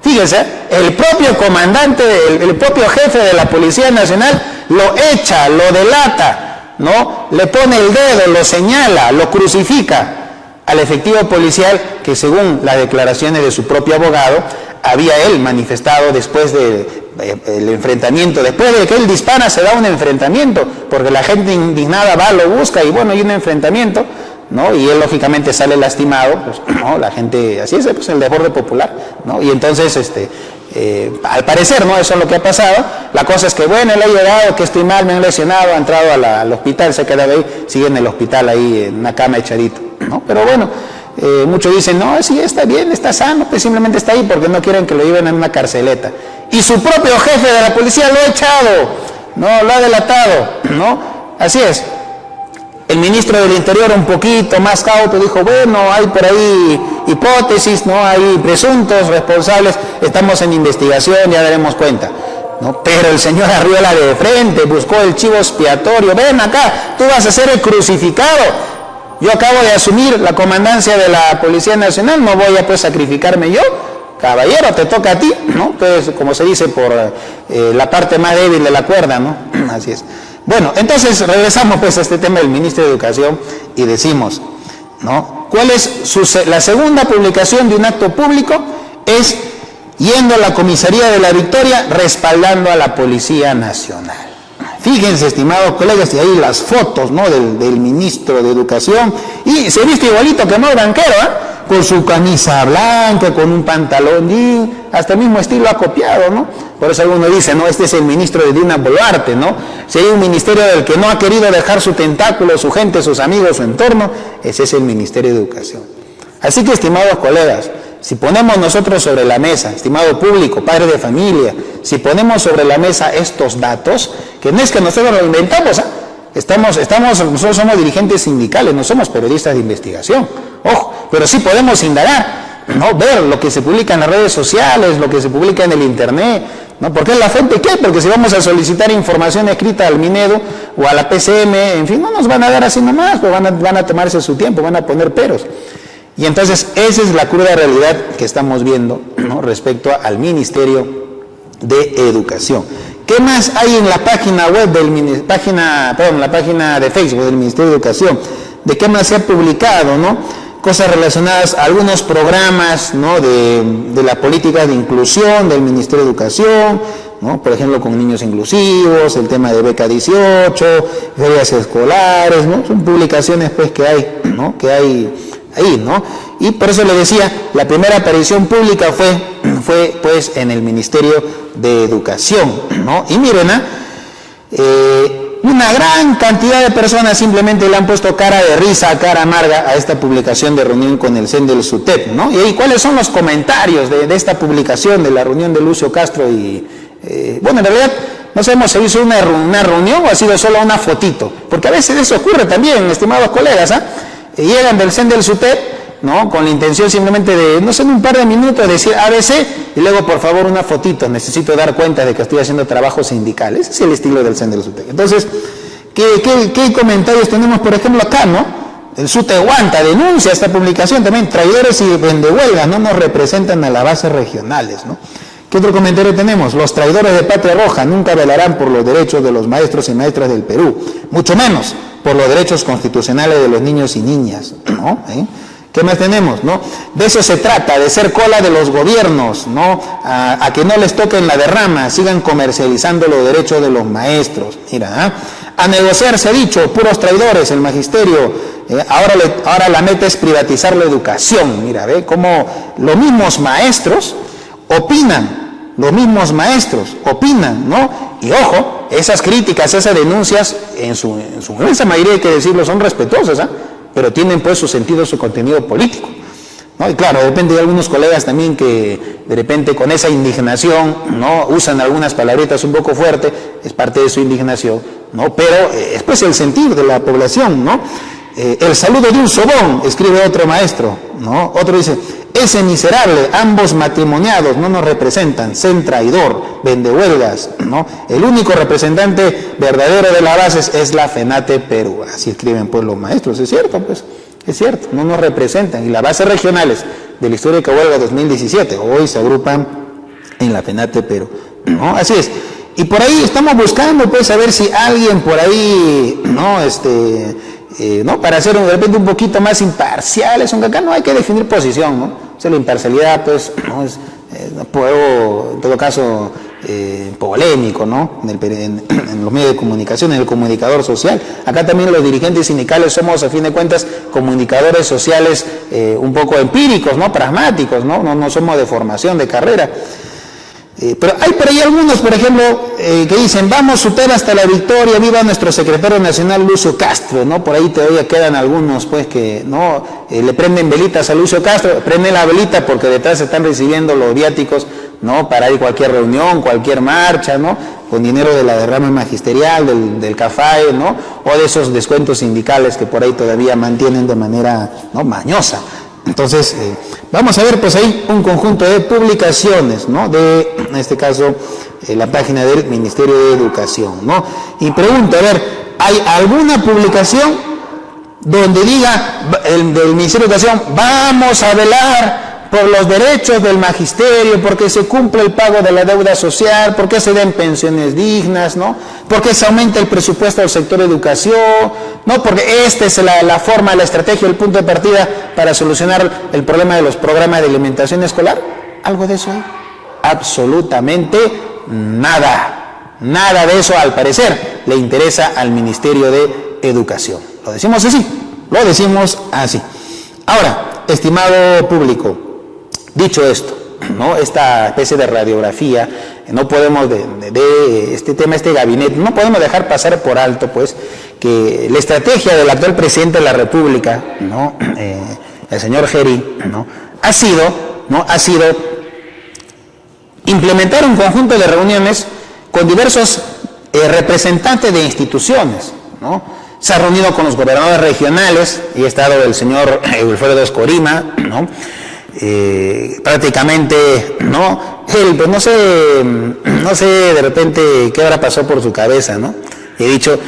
Fíjense, el propio comandante, el propio jefe de la Policía Nacional lo echa, lo delata, ¿no? Le pone el dedo, lo señala, lo crucifica al efectivo policial que, según las declaraciones de su propio abogado, había él manifestado después del enfrentamiento. Después de que él dispara, se da un enfrentamiento, porque la gente indignada va, lo busca y bueno, hay un enfrentamiento, ¿no? Y él lógicamente sale lastimado, pues, ¿no? La gente, así es, pues, el desborde popular, ¿no? Y entonces, al parecer, ¿no? Eso es lo que ha pasado. La cosa es que, bueno, él ha llegado, que estoy mal, me han lesionado, ha entrado al hospital, se ha quedado ahí, sigue en el hospital ahí, en una cama echadito, ¿no? Pero bueno, muchos dicen, no, sí, está bien, está sano, pues simplemente está ahí porque no quieren que lo lleven en una carceleta. Y su propio jefe de la policía lo ha echado, ¿no? Lo ha delatado, ¿no? Así es. El ministro del Interior, un poquito más cauto, dijo, bueno, hay por ahí hipótesis, ¿no? Hay presuntos responsables, estamos en investigación, ya daremos cuenta, ¿no? Pero el señor Arriola de frente buscó el chivo expiatorio. Ven acá, tú vas a ser el crucificado. Yo acabo de asumir la comandancia de la Policía Nacional, no voy a pues sacrificarme yo. Caballero, te toca a ti, ¿no? Entonces, como se dice, por la parte más débil de la cuerda, ¿no? Así es. Bueno, entonces regresamos pues a este tema del ministro de Educación y decimos, ¿no? ¿Cuál es la segunda publicación de un acto público? Es yendo a la comisaría de La Victoria respaldando a la Policía Nacional. Fíjense, estimados colegas, y ahí las fotos, ¿no? del ministro de Educación, y se viste igualito que Mauro Banquero, ¿eh? Con su camisa blanca, con un pantalón, y hasta el mismo estilo ha copiado, ¿no? Por eso algunos dicen, no, este es el ministro de Dina Boluarte, ¿no? Si hay un ministerio del que no ha querido dejar su tentáculo, su gente, sus amigos, su entorno, ese es el Ministerio de Educación. Así que, estimados colegas, si ponemos nosotros sobre la mesa, estimado público, padre de familia, si ponemos sobre la mesa estos datos, que no es que nosotros lo inventamos, ¿eh? Nosotros somos dirigentes sindicales, no somos periodistas de investigación, ojo, pero sí podemos indagar, ¿no? Ver lo que se publica en las redes sociales, lo que se publica en el internet, ¿no? ¿Por qué la fuente qué? Porque si vamos a solicitar información escrita al Minedo o a la PCM, en fin, no nos van a dar así nomás, pues van a tomarse su tiempo, van a poner peros. Y entonces esa es la cruda realidad que estamos viendo, ¿no? Respecto al Ministerio de Educación. ¿Qué más hay en la página web la página de Facebook del Ministerio de Educación? ¿De qué más se ha publicado, no? Cosas relacionadas a algunos programas, ¿no? de la política de inclusión del Ministerio de Educación, ¿no? Por ejemplo, con niños inclusivos, el tema de beca 18, ferias escolares, ¿no? Son publicaciones pues que hay, ¿no? Que hay ahí, ¿no? Y por eso le decía, la primera aparición pública fue pues en el Ministerio de Educación, ¿no? Y miren, una gran cantidad de personas simplemente le han puesto cara de risa, cara amarga a esta publicación de reunión con el CEN del SUTEP, ¿no? Y ahí, ¿cuáles son los comentarios de esta publicación de la reunión de Lucio Castro? Y bueno, en realidad no sabemos si hizo una reunión o ha sido solo una fotito, porque a veces eso ocurre también, estimados colegas, llegan del CEN del SUTEP, ¿no? Con la intención simplemente de, no sé, en un par de minutos decir ABC y luego, por favor, una fotito, necesito dar cuenta de que estoy haciendo trabajo sindical. Ese es el estilo del CEN del SUTEP. Entonces, ¿qué comentarios tenemos, por ejemplo, acá, no? El SUTE aguanta, denuncia esta publicación también, traidores y vendehuelgas, no nos representan a las bases regionales, ¿no? ¿Qué otro comentario tenemos? Los traidores de Patria Roja nunca velarán por los derechos de los maestros y maestras del Perú, mucho menos por los derechos constitucionales de los niños y niñas, ¿no? ¿Qué más tenemos, no? De eso se trata, de ser cola de los gobiernos, ¿no? A que no les toquen la derrama, sigan comercializando los derechos de los maestros. Mira, a negociar se ha dicho, puros traidores, el magisterio, ahora la meta es privatizar la educación. Mira, ve cómo los mismos maestros opinan, ¿no? Y ojo, esas críticas, esas denuncias, en su inmensa mayoría, hay que decirlo, son respetuosas, pero tienen pues su sentido, su contenido político, ¿no? Y claro, depende de algunos colegas también que de repente con esa indignación, ¿no? Usan algunas palabritas un poco fuertes, es parte de su indignación, ¿no? Pero es pues el sentir de la población, ¿no? El saludo de un sobón, escribe otro maestro, ¿no? Otro dice, ese miserable, ambos matrimoniados no nos representan, sen traidor, vendehuelgas, ¿no? El único representante verdadero de las bases es la FENATE Perú. Así escriben pues los maestros, es cierto, pues, es cierto, no nos representan. Y las bases regionales de la histórica huelga 2017 hoy se agrupan en la FENATE Perú, ¿no? Así es. Y por ahí estamos buscando, pues, a ver si alguien por ahí, ¿no? ¿No? Para ser de repente un poquito más imparciales, aunque acá no hay que definir posición, ¿no? O sea, la imparcialidad, pues, no es, en todo caso, polémico, ¿no? En los medios de comunicación, en el comunicador social. Acá también los dirigentes sindicales somos, a fin de cuentas, comunicadores sociales un poco empíricos, ¿no? Pragmáticos, ¿no? No somos de formación, de carrera. Pero hay por ahí algunos, por ejemplo, que dicen, vamos Sutera hasta la victoria, viva nuestro secretario nacional Lucio Castro, ¿no? Por ahí todavía quedan algunos, pues, que no le prenden velitas a Lucio Castro, prenden la velita porque detrás se están recibiendo los viáticos, ¿no? Para ir a cualquier reunión, cualquier marcha, ¿no? Con dinero de la derrama magisterial, del CAFAE, ¿no? O de esos descuentos sindicales que por ahí todavía mantienen de manera, ¿no? Mañosa. Entonces, vamos a ver pues ahí un conjunto de publicaciones, ¿no? De, en este caso, la página del Ministerio de Educación, ¿no? Y pregunto, a ver, ¿hay alguna publicación donde diga del Ministerio de Educación, vamos a velar por los derechos del magisterio, porque se cumple el pago de la deuda social, porque se den pensiones dignas, ¿no? Porque se aumenta el presupuesto del sector educación, ¿no? Porque esta es la forma, la estrategia, el punto de partida para solucionar el problema de los programas de alimentación escolar? ¿Algo de eso hay? Absolutamente nada. Nada de eso, al parecer, le interesa al Ministerio de Educación. Lo decimos así, lo decimos así. Ahora, estimado público, dicho esto, ¿no? Esta especie de radiografía, no podemos de este tema, este gabinete, no podemos dejar pasar por alto, pues, que la estrategia del actual presidente de la República, ¿no? El señor Geri, ¿no? Ha sido implementar un conjunto de reuniones con diversos representantes de instituciones, ¿no? Se ha reunido con los gobernadores regionales y ha estado el señor Wilfredo Escorima, ¿no? Prácticamente, ¿no? Él, pues no sé de repente qué hora pasó por su cabeza, ¿no? He dicho,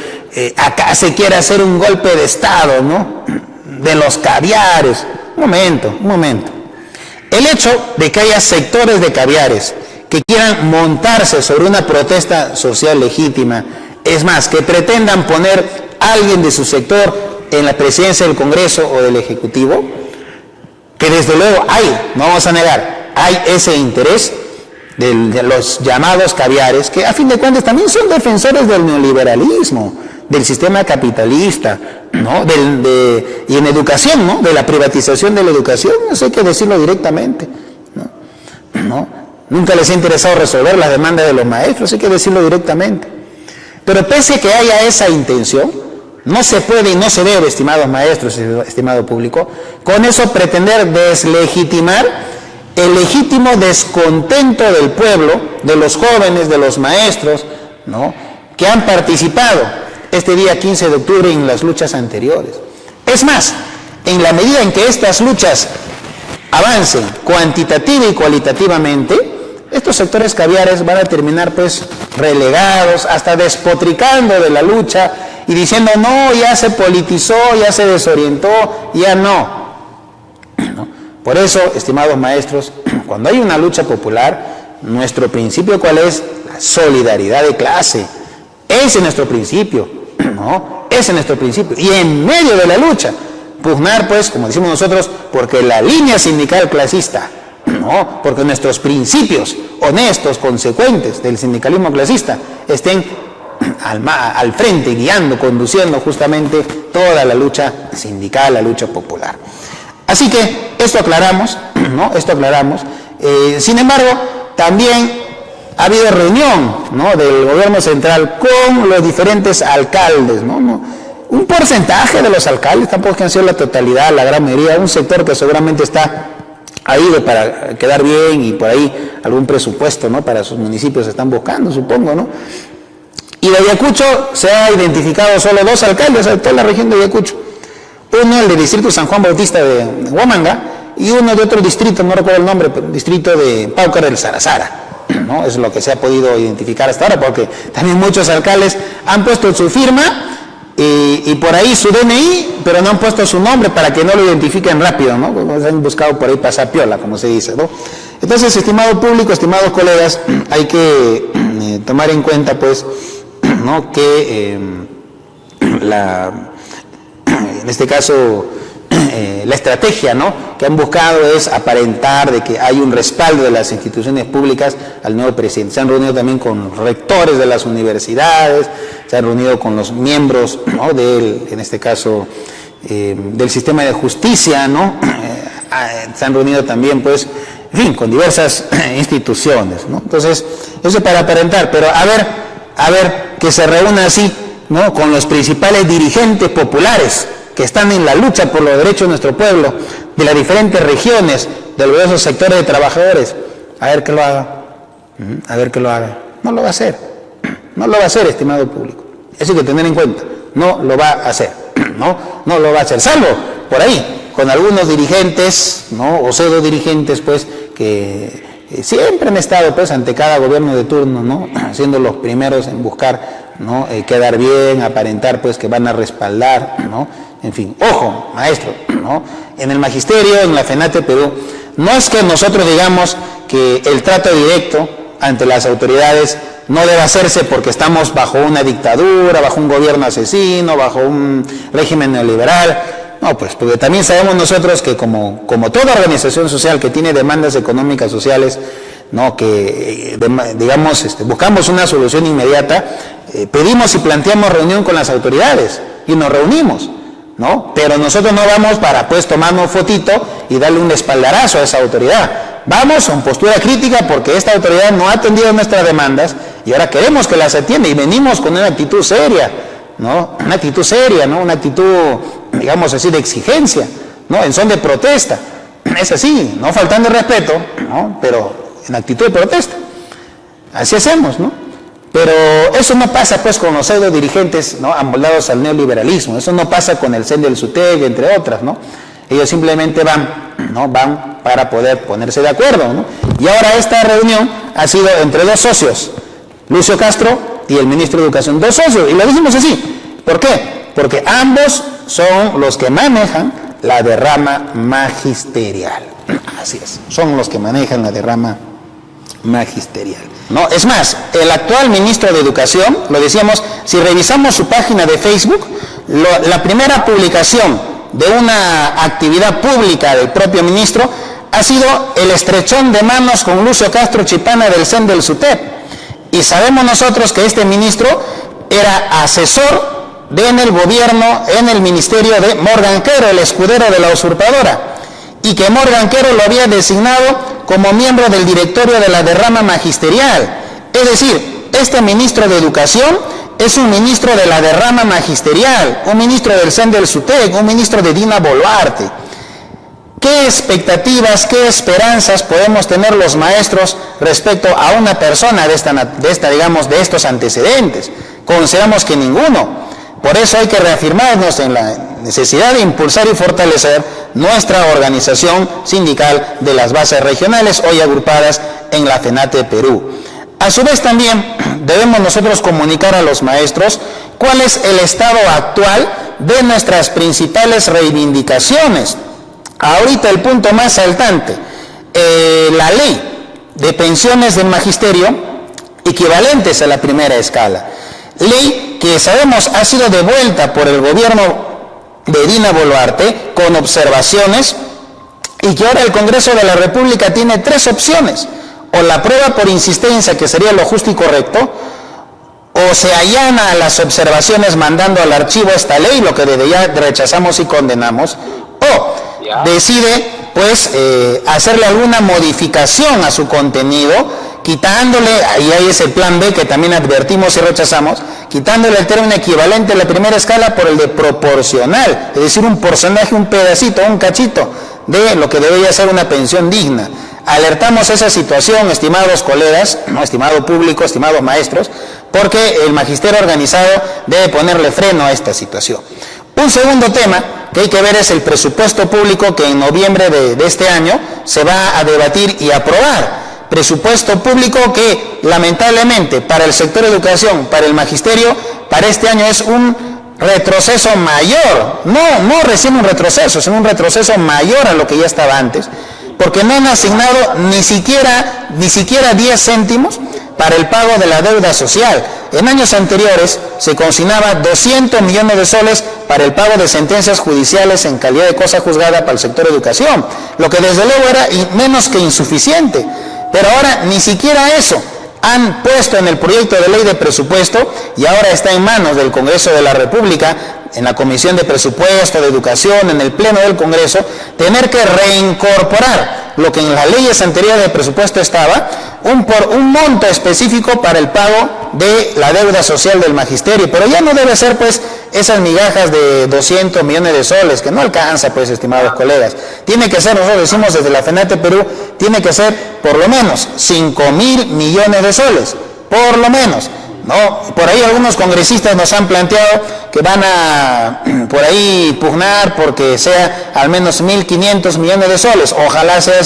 acá se quiere hacer un golpe de Estado, ¿no? De los caviares. Un momento. El hecho de que haya sectores de caviares que quieran montarse sobre una protesta social legítima, es más, que pretendan poner a alguien de su sector en la presidencia del Congreso o del Ejecutivo, que desde luego no vamos a negar, hay ese interés de los llamados caviares, que a fin de cuentas también son defensores del neoliberalismo, del sistema capitalista, ¿no? Y en educación, ¿no? De la privatización de la educación, eso hay que decirlo directamente, ¿no? Nunca les ha interesado resolver las demandas de los maestros, hay que decirlo directamente. Pero pese a que haya esa intención, no se puede y no se debe, estimados maestros, estimado público, con eso pretender deslegitimar el legítimo descontento del pueblo, de los jóvenes, de los maestros, ¿no? Que han participado este día 15 de octubre en las luchas anteriores. Es más, en la medida en que estas luchas avancen cuantitativa y cualitativamente, estos sectores caviares van a terminar pues relegados, hasta despotricando de la lucha y diciendo, no, ya se politizó, ya se desorientó, ya no. Por eso, estimados maestros, cuando hay una lucha popular, nuestro principio, ¿cuál es? La solidaridad de clase. Ese es nuestro principio, ¿no? Ese es nuestro principio. Y en medio de la lucha, pugnar, pues, como decimos nosotros, porque la línea sindical clasista, ¿no? Porque nuestros principios honestos, consecuentes del sindicalismo clasista estén al frente, guiando, conduciendo justamente toda la lucha sindical, la lucha popular. Así que esto aclaramos, ¿no? Sin embargo, también ha habido reunión, ¿no? Del gobierno central con los diferentes alcaldes, ¿no? Un porcentaje de los alcaldes, tampoco es que han sido la totalidad, la gran mayoría, un sector que seguramente ha ido para quedar bien y por ahí algún presupuesto, ¿no? Para sus municipios están buscando, supongo, ¿no? Y de Ayacucho se ha identificado solo 2 alcaldes de toda la región de Ayacucho. Uno, el del distrito San Juan Bautista de Huamanga, y uno de otro distrito, no recuerdo el nombre, pero distrito de Paucar del Sarazara, ¿no? Es lo que se ha podido identificar hasta ahora, porque también muchos alcaldes han puesto su firma y por ahí su DNI, pero no han puesto su nombre para que no lo identifiquen rápido, ¿no? Pues han buscado por ahí pasar piola, como se dice, ¿no? Entonces, estimado público, estimados colegas, hay que tomar en cuenta, pues, ¿no?, que en este caso la estrategia, ¿no?, que han buscado es aparentar de que hay un respaldo de las instituciones públicas al nuevo presidente. Se han reunido también con rectores de las universidades, se han reunido con los miembros, ¿no?, en este caso del sistema de justicia, ¿no?, se han reunido también, pues, en fin, con diversas instituciones, ¿no? Entonces, eso para aparentar, pero a ver, que se reúna así, ¿no?, con los principales dirigentes populares que están en la lucha por los derechos de nuestro pueblo, de las diferentes regiones, de los diversos sectores de trabajadores, a ver que lo haga, no lo va a hacer, estimado público, eso hay que tener en cuenta, no lo va a hacer, no lo va a hacer, salvo por ahí, con algunos dirigentes, ¿no?, o pseudo dirigentes, pues, que siempre han estado, pues, ante cada gobierno de turno, ¿no?, siendo los primeros en buscar, ¿no?, quedar bien, aparentar, pues, que van a respaldar, ¿no? En fin, ojo, maestro, ¿no?, en el magisterio, en la FENATE Perú, no es que nosotros digamos que el trato directo ante las autoridades no debe hacerse porque estamos bajo una dictadura, bajo un gobierno asesino, bajo un régimen neoliberal. No, pues, porque también sabemos nosotros que como toda organización social que tiene demandas económicas sociales, ¿no?, que digamos, buscamos una solución inmediata, pedimos y planteamos reunión con las autoridades y nos reunimos, ¿no? Pero nosotros no vamos para, pues, tomarnos fotito y darle un espaldarazo a esa autoridad. Vamos con postura crítica porque esta autoridad no ha atendido nuestras demandas y ahora queremos que las atienda y venimos con una actitud seria, ¿no? Una actitud seria, ¿no? Una actitud, digamos así, de exigencia, ¿no?, en son de protesta. Es así, no faltando el respeto, ¿no?, pero en actitud de protesta. Así hacemos, ¿no? Pero eso no pasa, pues, con los pseudo dirigentes, ¿no?, amoldados al neoliberalismo. Eso no pasa con el CEN del SUTEC, entre otras, ¿no? Ellos simplemente van para poder ponerse de acuerdo, ¿no? Y ahora esta reunión ha sido entre dos socios, Lucio Castro y el ministro de Educación, dos socios, y lo decimos así. ¿Por qué? Porque ambos son los que manejan la derrama magisterial. Así es, son los que manejan la derrama magisterial. No, es más, el actual ministro de Educación, lo decíamos, si revisamos su página de Facebook, la primera publicación de una actividad pública del propio ministro ha sido el estrechón de manos con Lucio Castro Chipana del CEN del SUTEP. Y sabemos nosotros que este ministro era asesor en el gobierno, en el ministerio de Morgan Quero, el escudero de la usurpadora, y que Morgan Quero lo había designado como miembro del directorio de la derrama magisterial. Es decir, este ministro de Educación es un ministro de la derrama magisterial, un ministro del CEN del SUTEC, un ministro de Dina Boluarte. ¿Qué expectativas, qué esperanzas podemos tener los maestros respecto a una persona de estos antecedentes? Consideramos que ninguno. Por eso hay que reafirmarnos en la necesidad de impulsar y fortalecer nuestra organización sindical de las bases regionales, hoy agrupadas en la FENATE Perú. A su vez también debemos nosotros comunicar a los maestros cuál es el estado actual de nuestras principales reivindicaciones. Ahorita el punto más saltante, la ley de pensiones del magisterio equivalentes a la primera escala. Ley que sabemos ha sido devuelta por el gobierno de Dina Boluarte con observaciones y que ahora el Congreso de la República tiene tres opciones: o la aprueba por insistencia, que sería lo justo y correcto, o se allana a las observaciones mandando al archivo esta ley, lo que desde ya rechazamos y condenamos, o decide pues hacerle alguna modificación a su contenido, quitándole, y ahí es el plan B que también advertimos y rechazamos, quitándole el término equivalente a la primera escala por el de proporcional, es decir, un porcentaje, un pedacito, un cachito de lo que debería ser una pensión digna. Alertamos esa situación, estimados colegas, no, estimado público, estimados maestros, porque el magisterio organizado debe ponerle freno a esta situación. Un segundo tema que hay que ver es el presupuesto público que en noviembre de este año se va a debatir y aprobar. Presupuesto público que lamentablemente para el sector educación, para el magisterio, para este año es un retroceso mayor, no recién un retroceso, sino un retroceso mayor a lo que ya estaba antes, porque no han asignado ni siquiera 10 céntimos para el pago de la deuda social. En años anteriores se consignaba 200 millones de soles para el pago de sentencias judiciales en calidad de cosa juzgada para el sector educación, lo que desde luego era menos que insuficiente. Pero ahora ni siquiera eso han puesto en el proyecto de ley de presupuesto y ahora está en manos del Congreso de la República, en la Comisión de Presupuesto, de Educación, en el Pleno del Congreso, tener que reincorporar lo que en las leyes anteriores de presupuesto estaba, un monto específico para el pago de la deuda social del magisterio, pero ya no debe ser pues esas migajas de 200 millones de soles, que no alcanza pues, estimados colegas. Tiene que ser, nosotros decimos desde la FENATE Perú, tiene que ser por lo menos 5.000 millones de soles, por lo menos. ¿No? Por ahí algunos congresistas nos han planteado que van a por ahí pugnar porque sea al menos 1.500 millones de soles. Ojalá sea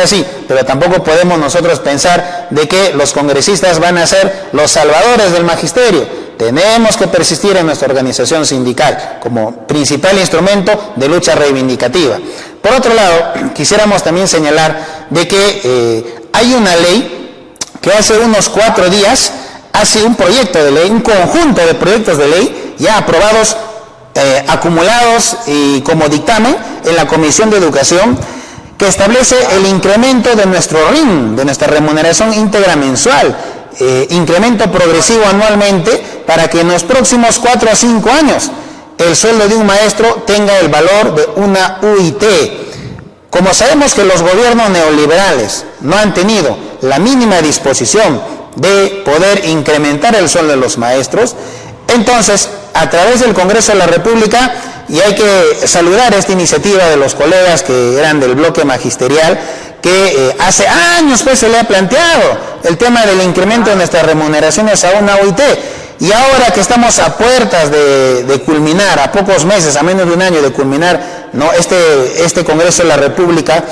así, pero tampoco podemos nosotros pensar de que los congresistas van a ser los salvadores del magisterio. Tenemos que persistir en nuestra organización sindical como principal instrumento de lucha reivindicativa. Por otro lado, quisiéramos también señalar de que hay una ley que hace unos 4 días hace un proyecto de ley, un conjunto de proyectos de ley ya aprobados, acumulados y como dictamen en la Comisión de Educación, que establece el incremento de nuestro RIN, de nuestra remuneración íntegra mensual, incremento progresivo anualmente para que en los próximos 4 a 5 años el sueldo de un maestro tenga el valor de una UIT. Como sabemos que los gobiernos neoliberales no han tenido la mínima disposición de poder incrementar el sueldo de los maestros, entonces a través del Congreso de la República, y hay que saludar esta iniciativa de los colegas que eran del bloque magisterial, que hace años pues se le ha planteado el tema del incremento de nuestras remuneraciones a una OIT, y ahora que estamos a puertas de culminar, a pocos meses, a menos de un año de culminar, ¿no? este Congreso de la República,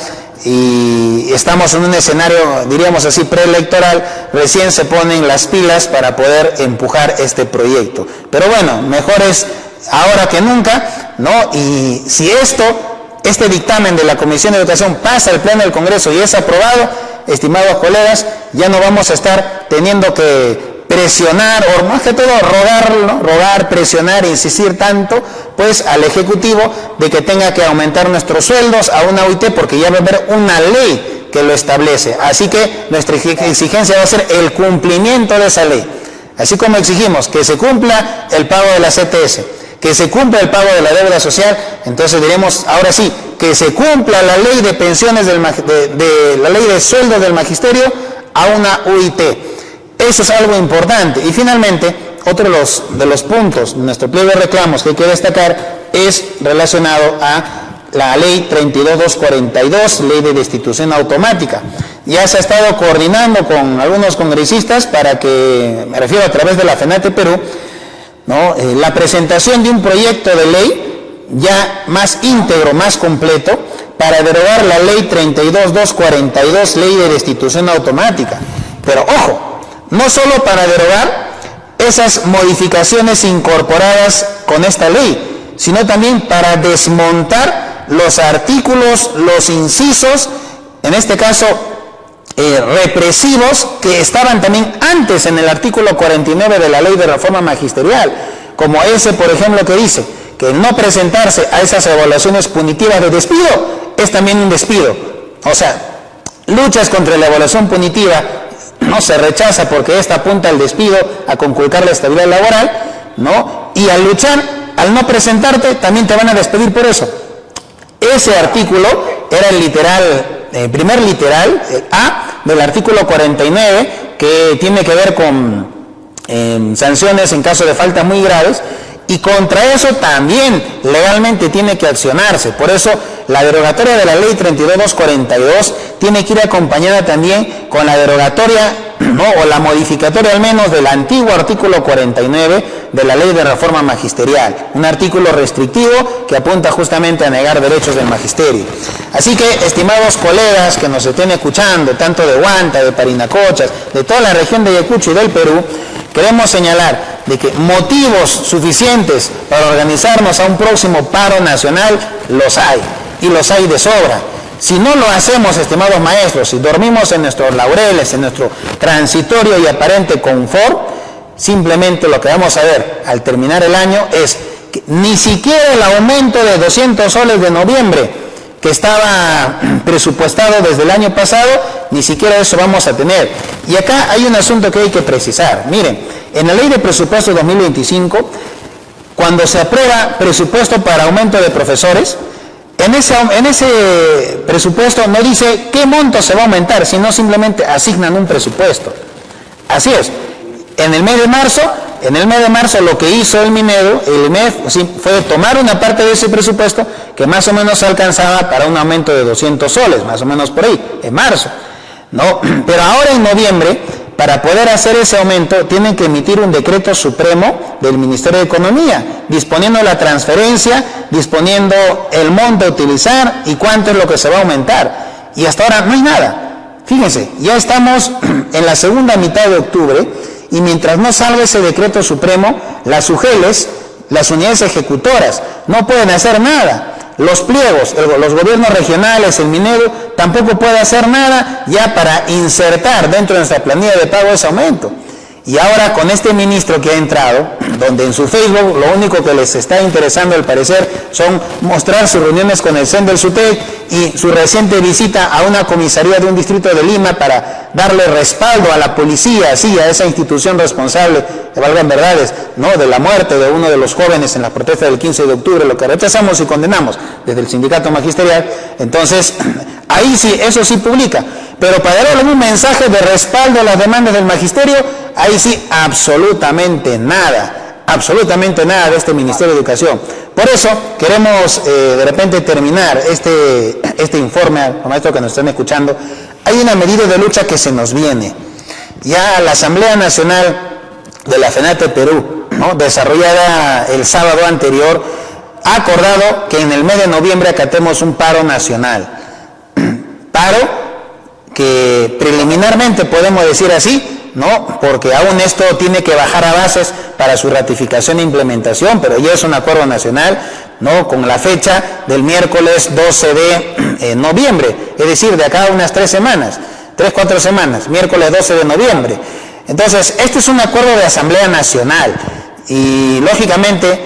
y estamos en un escenario, diríamos así, preelectoral, recién se ponen las pilas para poder empujar este proyecto. Pero bueno, mejor es ahora que nunca, ¿no? Y si este dictamen de la Comisión de Educación pasa al Pleno del Congreso y es aprobado, estimados colegas, ya no vamos a estar teniendo que presionar, o más que todo rogar, presionar, insistir tanto, pues al Ejecutivo de que tenga que aumentar nuestros sueldos a una OIT, porque ya va a haber una ley que lo establece. Así que nuestra exigencia va a ser el cumplimiento de esa ley. Así como exigimos que se cumpla el pago de la CTS, que se cumpla el pago de la deuda social, entonces diremos ahora sí, que se cumpla la ley de pensiones, la ley de sueldos del magisterio a una UIT. Eso es algo importante. Y finalmente, otro de los puntos de nuestro pliego de reclamos que hay que destacar es relacionado a la ley 32242, ley de destitución automática. Ya se ha estado coordinando con algunos congresistas para que, me refiero a través de la FENATE Perú, ¿no? La presentación de un proyecto de ley ya más íntegro, más completo, para derogar la ley 32242, ley de destitución automática. Pero ojo, no solo para derogar esas modificaciones incorporadas con esta ley, sino también para desmontar los artículos, los incisos, en este caso represivos, que estaban también antes en el artículo 49 de la Ley de Reforma Magisterial, como ese, por ejemplo, que dice que no presentarse a esas evaluaciones punitivas de despido es también un despido. O sea, luchas contra la evaluación punitiva no se rechaza porque esta apunta al despido, a conculcar la estabilidad laboral, ¿no? Y al luchar, al no presentarte, también te van a despedir por eso. Ese artículo era el primer literal, A, del artículo 49, que tiene que ver con sanciones en caso de faltas muy graves, y contra eso también legalmente tiene que accionarse. Por eso la derogatoria de la ley 32242 tiene que ir acompañada también con la derogatoria, ¿no? O la modificatoria al menos del antiguo artículo 49 de la Ley de Reforma Magisterial, un artículo restrictivo que apunta justamente a negar derechos del magisterio. Así que, estimados colegas que nos estén escuchando, tanto de Huanta, de Parinacochas, de toda la región de Ayacucho y del Perú, queremos señalar de que motivos suficientes para organizarnos a un próximo paro nacional los hay, y los hay de sobra. Si no lo hacemos, estimados maestros, si dormimos en nuestros laureles, en nuestro transitorio y aparente confort, simplemente lo que vamos a ver al terminar el año es que ni siquiera el aumento de 200 soles de noviembre que estaba presupuestado desde el año pasado, ni siquiera eso vamos a tener. Y acá hay un asunto que hay que precisar. Miren, en la ley de presupuesto 2025, cuando se aprueba presupuesto para aumento de profesores, en ese presupuesto no dice qué monto se va a aumentar, sino simplemente asignan un presupuesto. Así es. En el mes de marzo lo que hizo el Minedu, el IMEF, fue tomar una parte de ese presupuesto que más o menos alcanzaba para un aumento de 200 soles, más o menos por ahí, en marzo. ¿No? Pero ahora en noviembre, para poder hacer ese aumento, tienen que emitir un decreto supremo del Ministerio de Economía, disponiendo la transferencia, disponiendo el monto a utilizar y cuánto es lo que se va a aumentar. Y hasta ahora no hay nada. Fíjense, ya estamos en la segunda mitad de octubre y mientras no salga ese decreto supremo, las UGELES, las unidades ejecutoras, no pueden hacer nada. Los pliegos, los gobiernos regionales, el Minedu, tampoco puede hacer nada ya para insertar dentro de nuestra planilla de pago ese aumento. Y ahora con este ministro que ha entrado, donde en su Facebook lo único que les está interesando al parecer son mostrar sus reuniones con el CEN del SUTEC y su reciente visita a una comisaría de un distrito de Lima para darle respaldo a la policía, sí, a esa institución responsable, que valgan verdades, ¿no?, de la muerte de uno de los jóvenes en la protesta del 15 de octubre, lo que rechazamos y condenamos desde el sindicato magisterial. Entonces, ahí sí, eso sí publica, pero para darle un mensaje de respaldo a las demandas del magisterio, ahí sí, absolutamente nada de este Ministerio de Educación. Por eso queremos de repente terminar este informe, al maestro que nos están escuchando. Hay una medida de lucha que se nos viene. Ya la Asamblea Nacional de la FENATE Perú, ¿no?, desarrollada el sábado anterior, ha acordado que en el mes de noviembre acatemos un paro nacional. Paro que preliminarmente podemos decir así, ¿no?, porque aún esto tiene que bajar a bases para su ratificación e implementación, pero ya es un acuerdo nacional, ¿no?, con la fecha del miércoles 12 de noviembre, es decir, de acá a unas 4 semanas, miércoles 12 de noviembre. Entonces, este es un acuerdo de Asamblea Nacional y, lógicamente,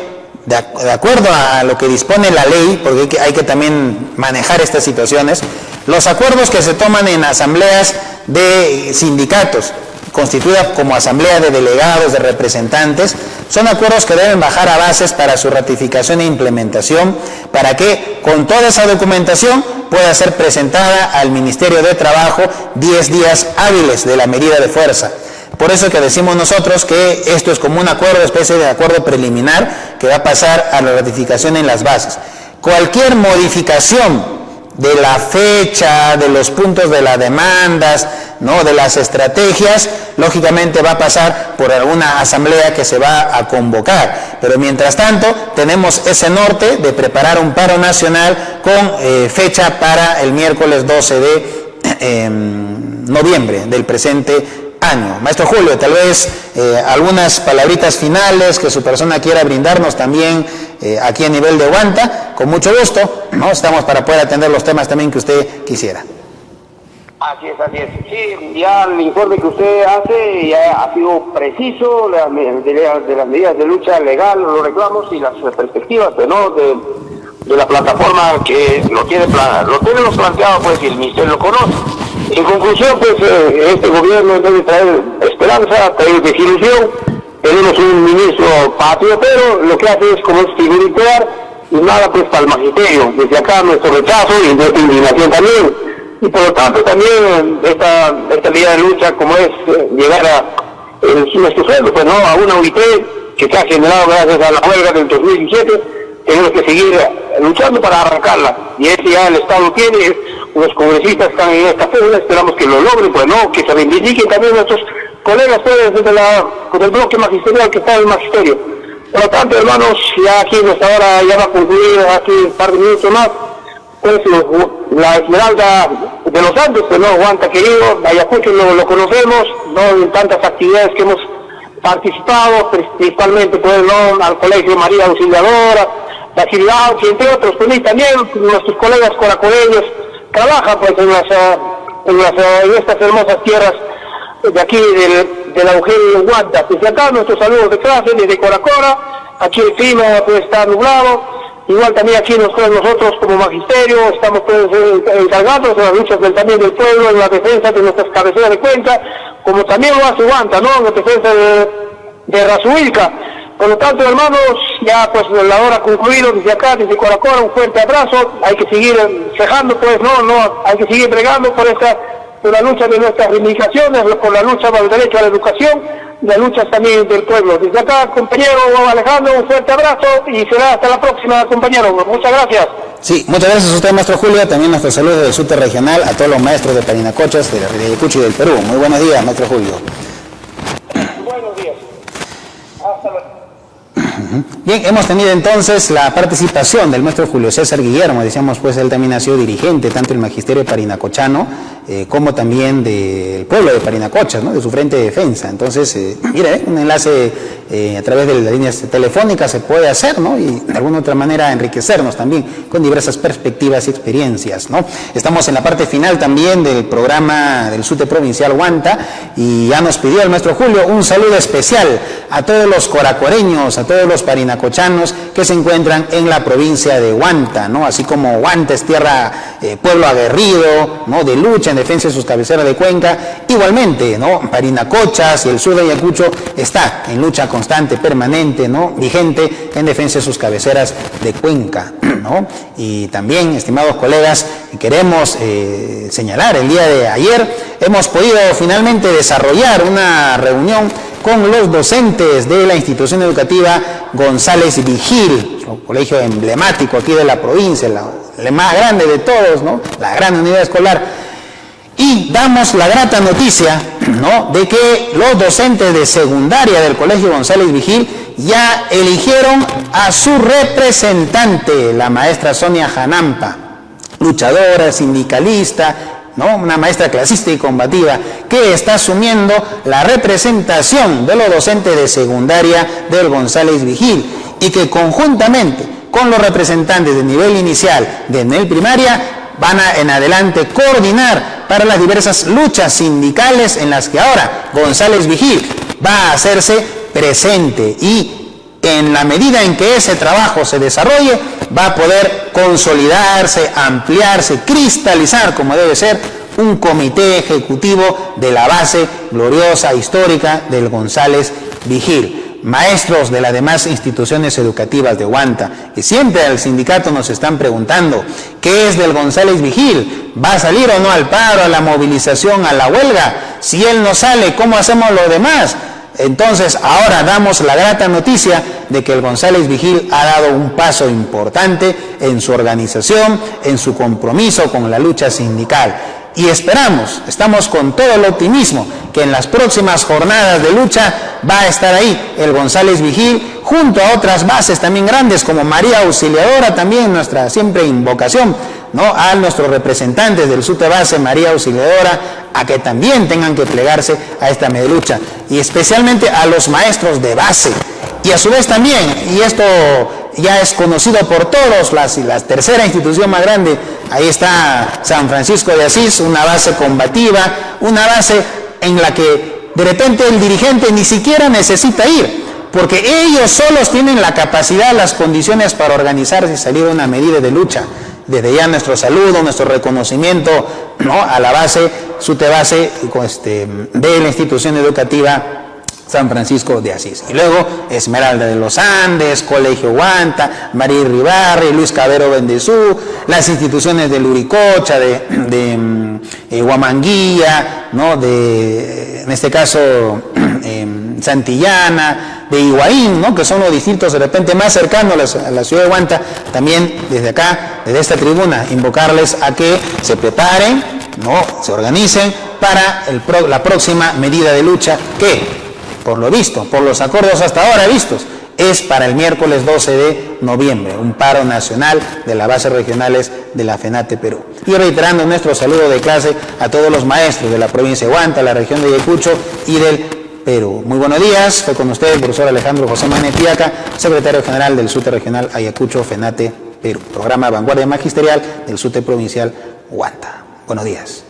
de acuerdo a lo que dispone la ley, porque hay que también manejar estas situaciones, los acuerdos que se toman en asambleas de sindicatos, constituida como asamblea de delegados, de representantes, son acuerdos que deben bajar a bases para su ratificación e implementación, para que con toda esa documentación pueda ser presentada al Ministerio de Trabajo 10 días hábiles de la medida de fuerza. Por eso que decimos nosotros que esto es como un acuerdo, especie de acuerdo preliminar que va a pasar a la ratificación en las bases. Cualquier modificación de la fecha, de los puntos de las demandas, ¿no?, de las estrategias, lógicamente va a pasar por alguna asamblea que se va a convocar. Pero mientras tanto, tenemos ese norte de preparar un paro nacional con fecha para el miércoles 12 de noviembre del presente año. Maestro Julio, tal vez algunas palabritas finales que su persona quiera brindarnos también aquí a nivel de Huanta, con mucho gusto, ¿no?, estamos para poder atender los temas también que usted quisiera. Así es. Sí, ya el informe que usted hace ya ha sido preciso de las medidas de lucha legal, los reclamos y las perspectivas, ¿no?, de la plataforma que lo tenemos planteado, pues, y el Ministerio lo conoce. En conclusión, pues, este gobierno debe traer esperanza, traer desilusión. Tenemos un ministro patriotero, lo que hace es como es figuritear y nada, pues, para el magisterio. Desde acá nuestro rechazo y nuestra indignación también. Y por lo tanto también esta medida de lucha, como es llegar a nuestro sueldo, pues, ¿no?, a una OIT que se ha generado gracias a la huelga del 2017, tenemos que seguir luchando para arrancarla. Y ese ya el Estado tiene, los congresistas están en esta fórmula, esperamos que lo logren, pues, ¿no?, que se reivindiquen también nuestros colegas, pues, con el bloque magisterial que está en el magisterio. Por lo tanto, hermanos, ya aquí en esta hora ya va a concluir, aquí un par de minutos más, pues, la Esmeralda de los Andes, pues, no, Huanta querido, Ayacucho lo conocemos, ¿no?, en tantas actividades que hemos participado, principalmente, pues, ¿no?, al Colegio María Auxiliadora, la Ciudad, entre otros, pues, y también nuestros colegas coracoleños, trabaja pues en estas hermosas tierras de aquí del Eugenio Huanta. Desde acá nuestros saludos de clase, desde Coracora. Aquí el clima pues está nublado. Igual también aquí nosotros como magisterio estamos pues encargados de las luchas también del pueblo, en la defensa de nuestras cabeceras de cuenca, como también lo hace Huanta, ¿no? En la defensa de Razuilca. Por lo tanto, hermanos, ya pues la hora concluido desde acá, desde Coracora, un fuerte abrazo. Hay que seguir cejando, pues, hay que seguir bregando por la lucha de nuestras reivindicaciones, por la lucha por el derecho a la educación, las luchas también del pueblo. Desde acá, compañero Alejandro, un fuerte abrazo y será hasta la próxima, compañero. Muchas gracias. Sí, muchas gracias a usted, maestro Julio. También nuestro saludo del SUTE regional a todos los maestros de Parinacochas, de Ayacucho y del Perú. Muy buenos días, maestro Julio. Buenos días. Hasta luego. Bien, hemos tenido entonces la participación del maestro Julio César Guillermo. Decíamos, pues él también ha sido dirigente tanto del magisterio parinacochano como también del pueblo de Parinacochas, ¿no? De su frente de defensa. Entonces, mire, un enlace a través de las líneas telefónicas se puede hacer, ¿no? Y de alguna otra manera enriquecernos también con diversas perspectivas y experiencias, ¿no? Estamos en la parte final también del programa del SUTE Provincial Huanta y ya nos pidió el maestro Julio un saludo especial a todos los coracoreños, a todos los parinacochanos que se encuentran en la provincia de Huanta, ¿no? Así como Huanta es tierra, pueblo aguerrido, ¿no? De lucha en defensa de sus cabeceras de cuenca, igualmente, ¿no? Parinacochas y el sur de Ayacucho está en lucha constante, permanente, ¿no? Vigente en defensa de sus cabeceras de cuenca, ¿no? Y también, estimados colegas, queremos señalar, el día de ayer hemos podido finalmente desarrollar una reunión con los docentes de la institución educativa González Vigil, un colegio emblemático aquí de la provincia, el más grande de todos, ¿no? La gran unidad escolar. Y damos la grata noticia, ¿no? De que los docentes de secundaria del colegio González Vigil ya eligieron a su representante, la maestra Sonia Janampa, luchadora, sindicalista, ¿no? Una maestra clasista y combativa que está asumiendo la representación de los docentes de secundaria del González Vigil y que conjuntamente con los representantes de nivel inicial de nivel primaria van a en adelante coordinar para las diversas luchas sindicales en las que ahora González Vigil va a hacerse presente y en la medida en que ese trabajo se desarrolle, va a poder consolidarse, ampliarse, cristalizar, como debe ser, un comité ejecutivo de la base gloriosa, histórica del González Vigil. Maestros de las demás instituciones educativas de Huanta, que siempre al sindicato nos están preguntando, ¿qué es del González Vigil? ¿Va a salir o no al paro, a la movilización, a la huelga? Si él no sale, ¿cómo hacemos los demás? Entonces, ahora damos la grata noticia de que el González Vigil ha dado un paso importante en su organización, en su compromiso con la lucha sindical. Y estamos con todo el optimismo que en las próximas jornadas de lucha va a estar ahí el González Vigil, junto a otras bases también grandes como María Auxiliadora, también nuestra siempre invocación, ¿no? A nuestros representantes del SUTE base María Auxiliadora, a que también tengan que plegarse a esta media lucha, y especialmente a los maestros de base. Y a su vez también, y esto ya es conocido por todos, la tercera institución más grande, ahí está San Francisco de Asís, una base combativa, una base en la que de repente el dirigente ni siquiera necesita ir, porque ellos solos tienen la capacidad, las condiciones para organizarse y salir a una medida de lucha. Desde ya nuestro saludo, nuestro reconocimiento, ¿no? A la base, SUTE base de la institución educativa San Francisco de Asís. Y luego Esmeralda de los Andes, Colegio Huanta, María Ribarri, Luis Cabero Bendezú, las instituciones de Luricocha, de Huamanguilla, ¿no? En este caso Santillana, de Higuaín, ¿no? Que son los distritos de repente más cercanos a la ciudad de Huanta. También desde acá, desde esta tribuna, invocarles a que se preparen, ¿no? Se organicen para la próxima medida de lucha que, por lo visto, por los acuerdos hasta ahora vistos, es para el miércoles 12 de noviembre, un paro nacional de las bases regionales de la FENATE Perú. Y reiterando nuestro saludo de clase a todos los maestros de la provincia de Huanta, la región de Ayacucho y del Perú. Muy buenos días, fue con usted el profesor Alejandro José Manetiaca, secretario general del SUTE regional Ayacucho, FENATE Perú. Programa Vanguardia Magisterial del SUTE Provincial Huanta. Buenos días.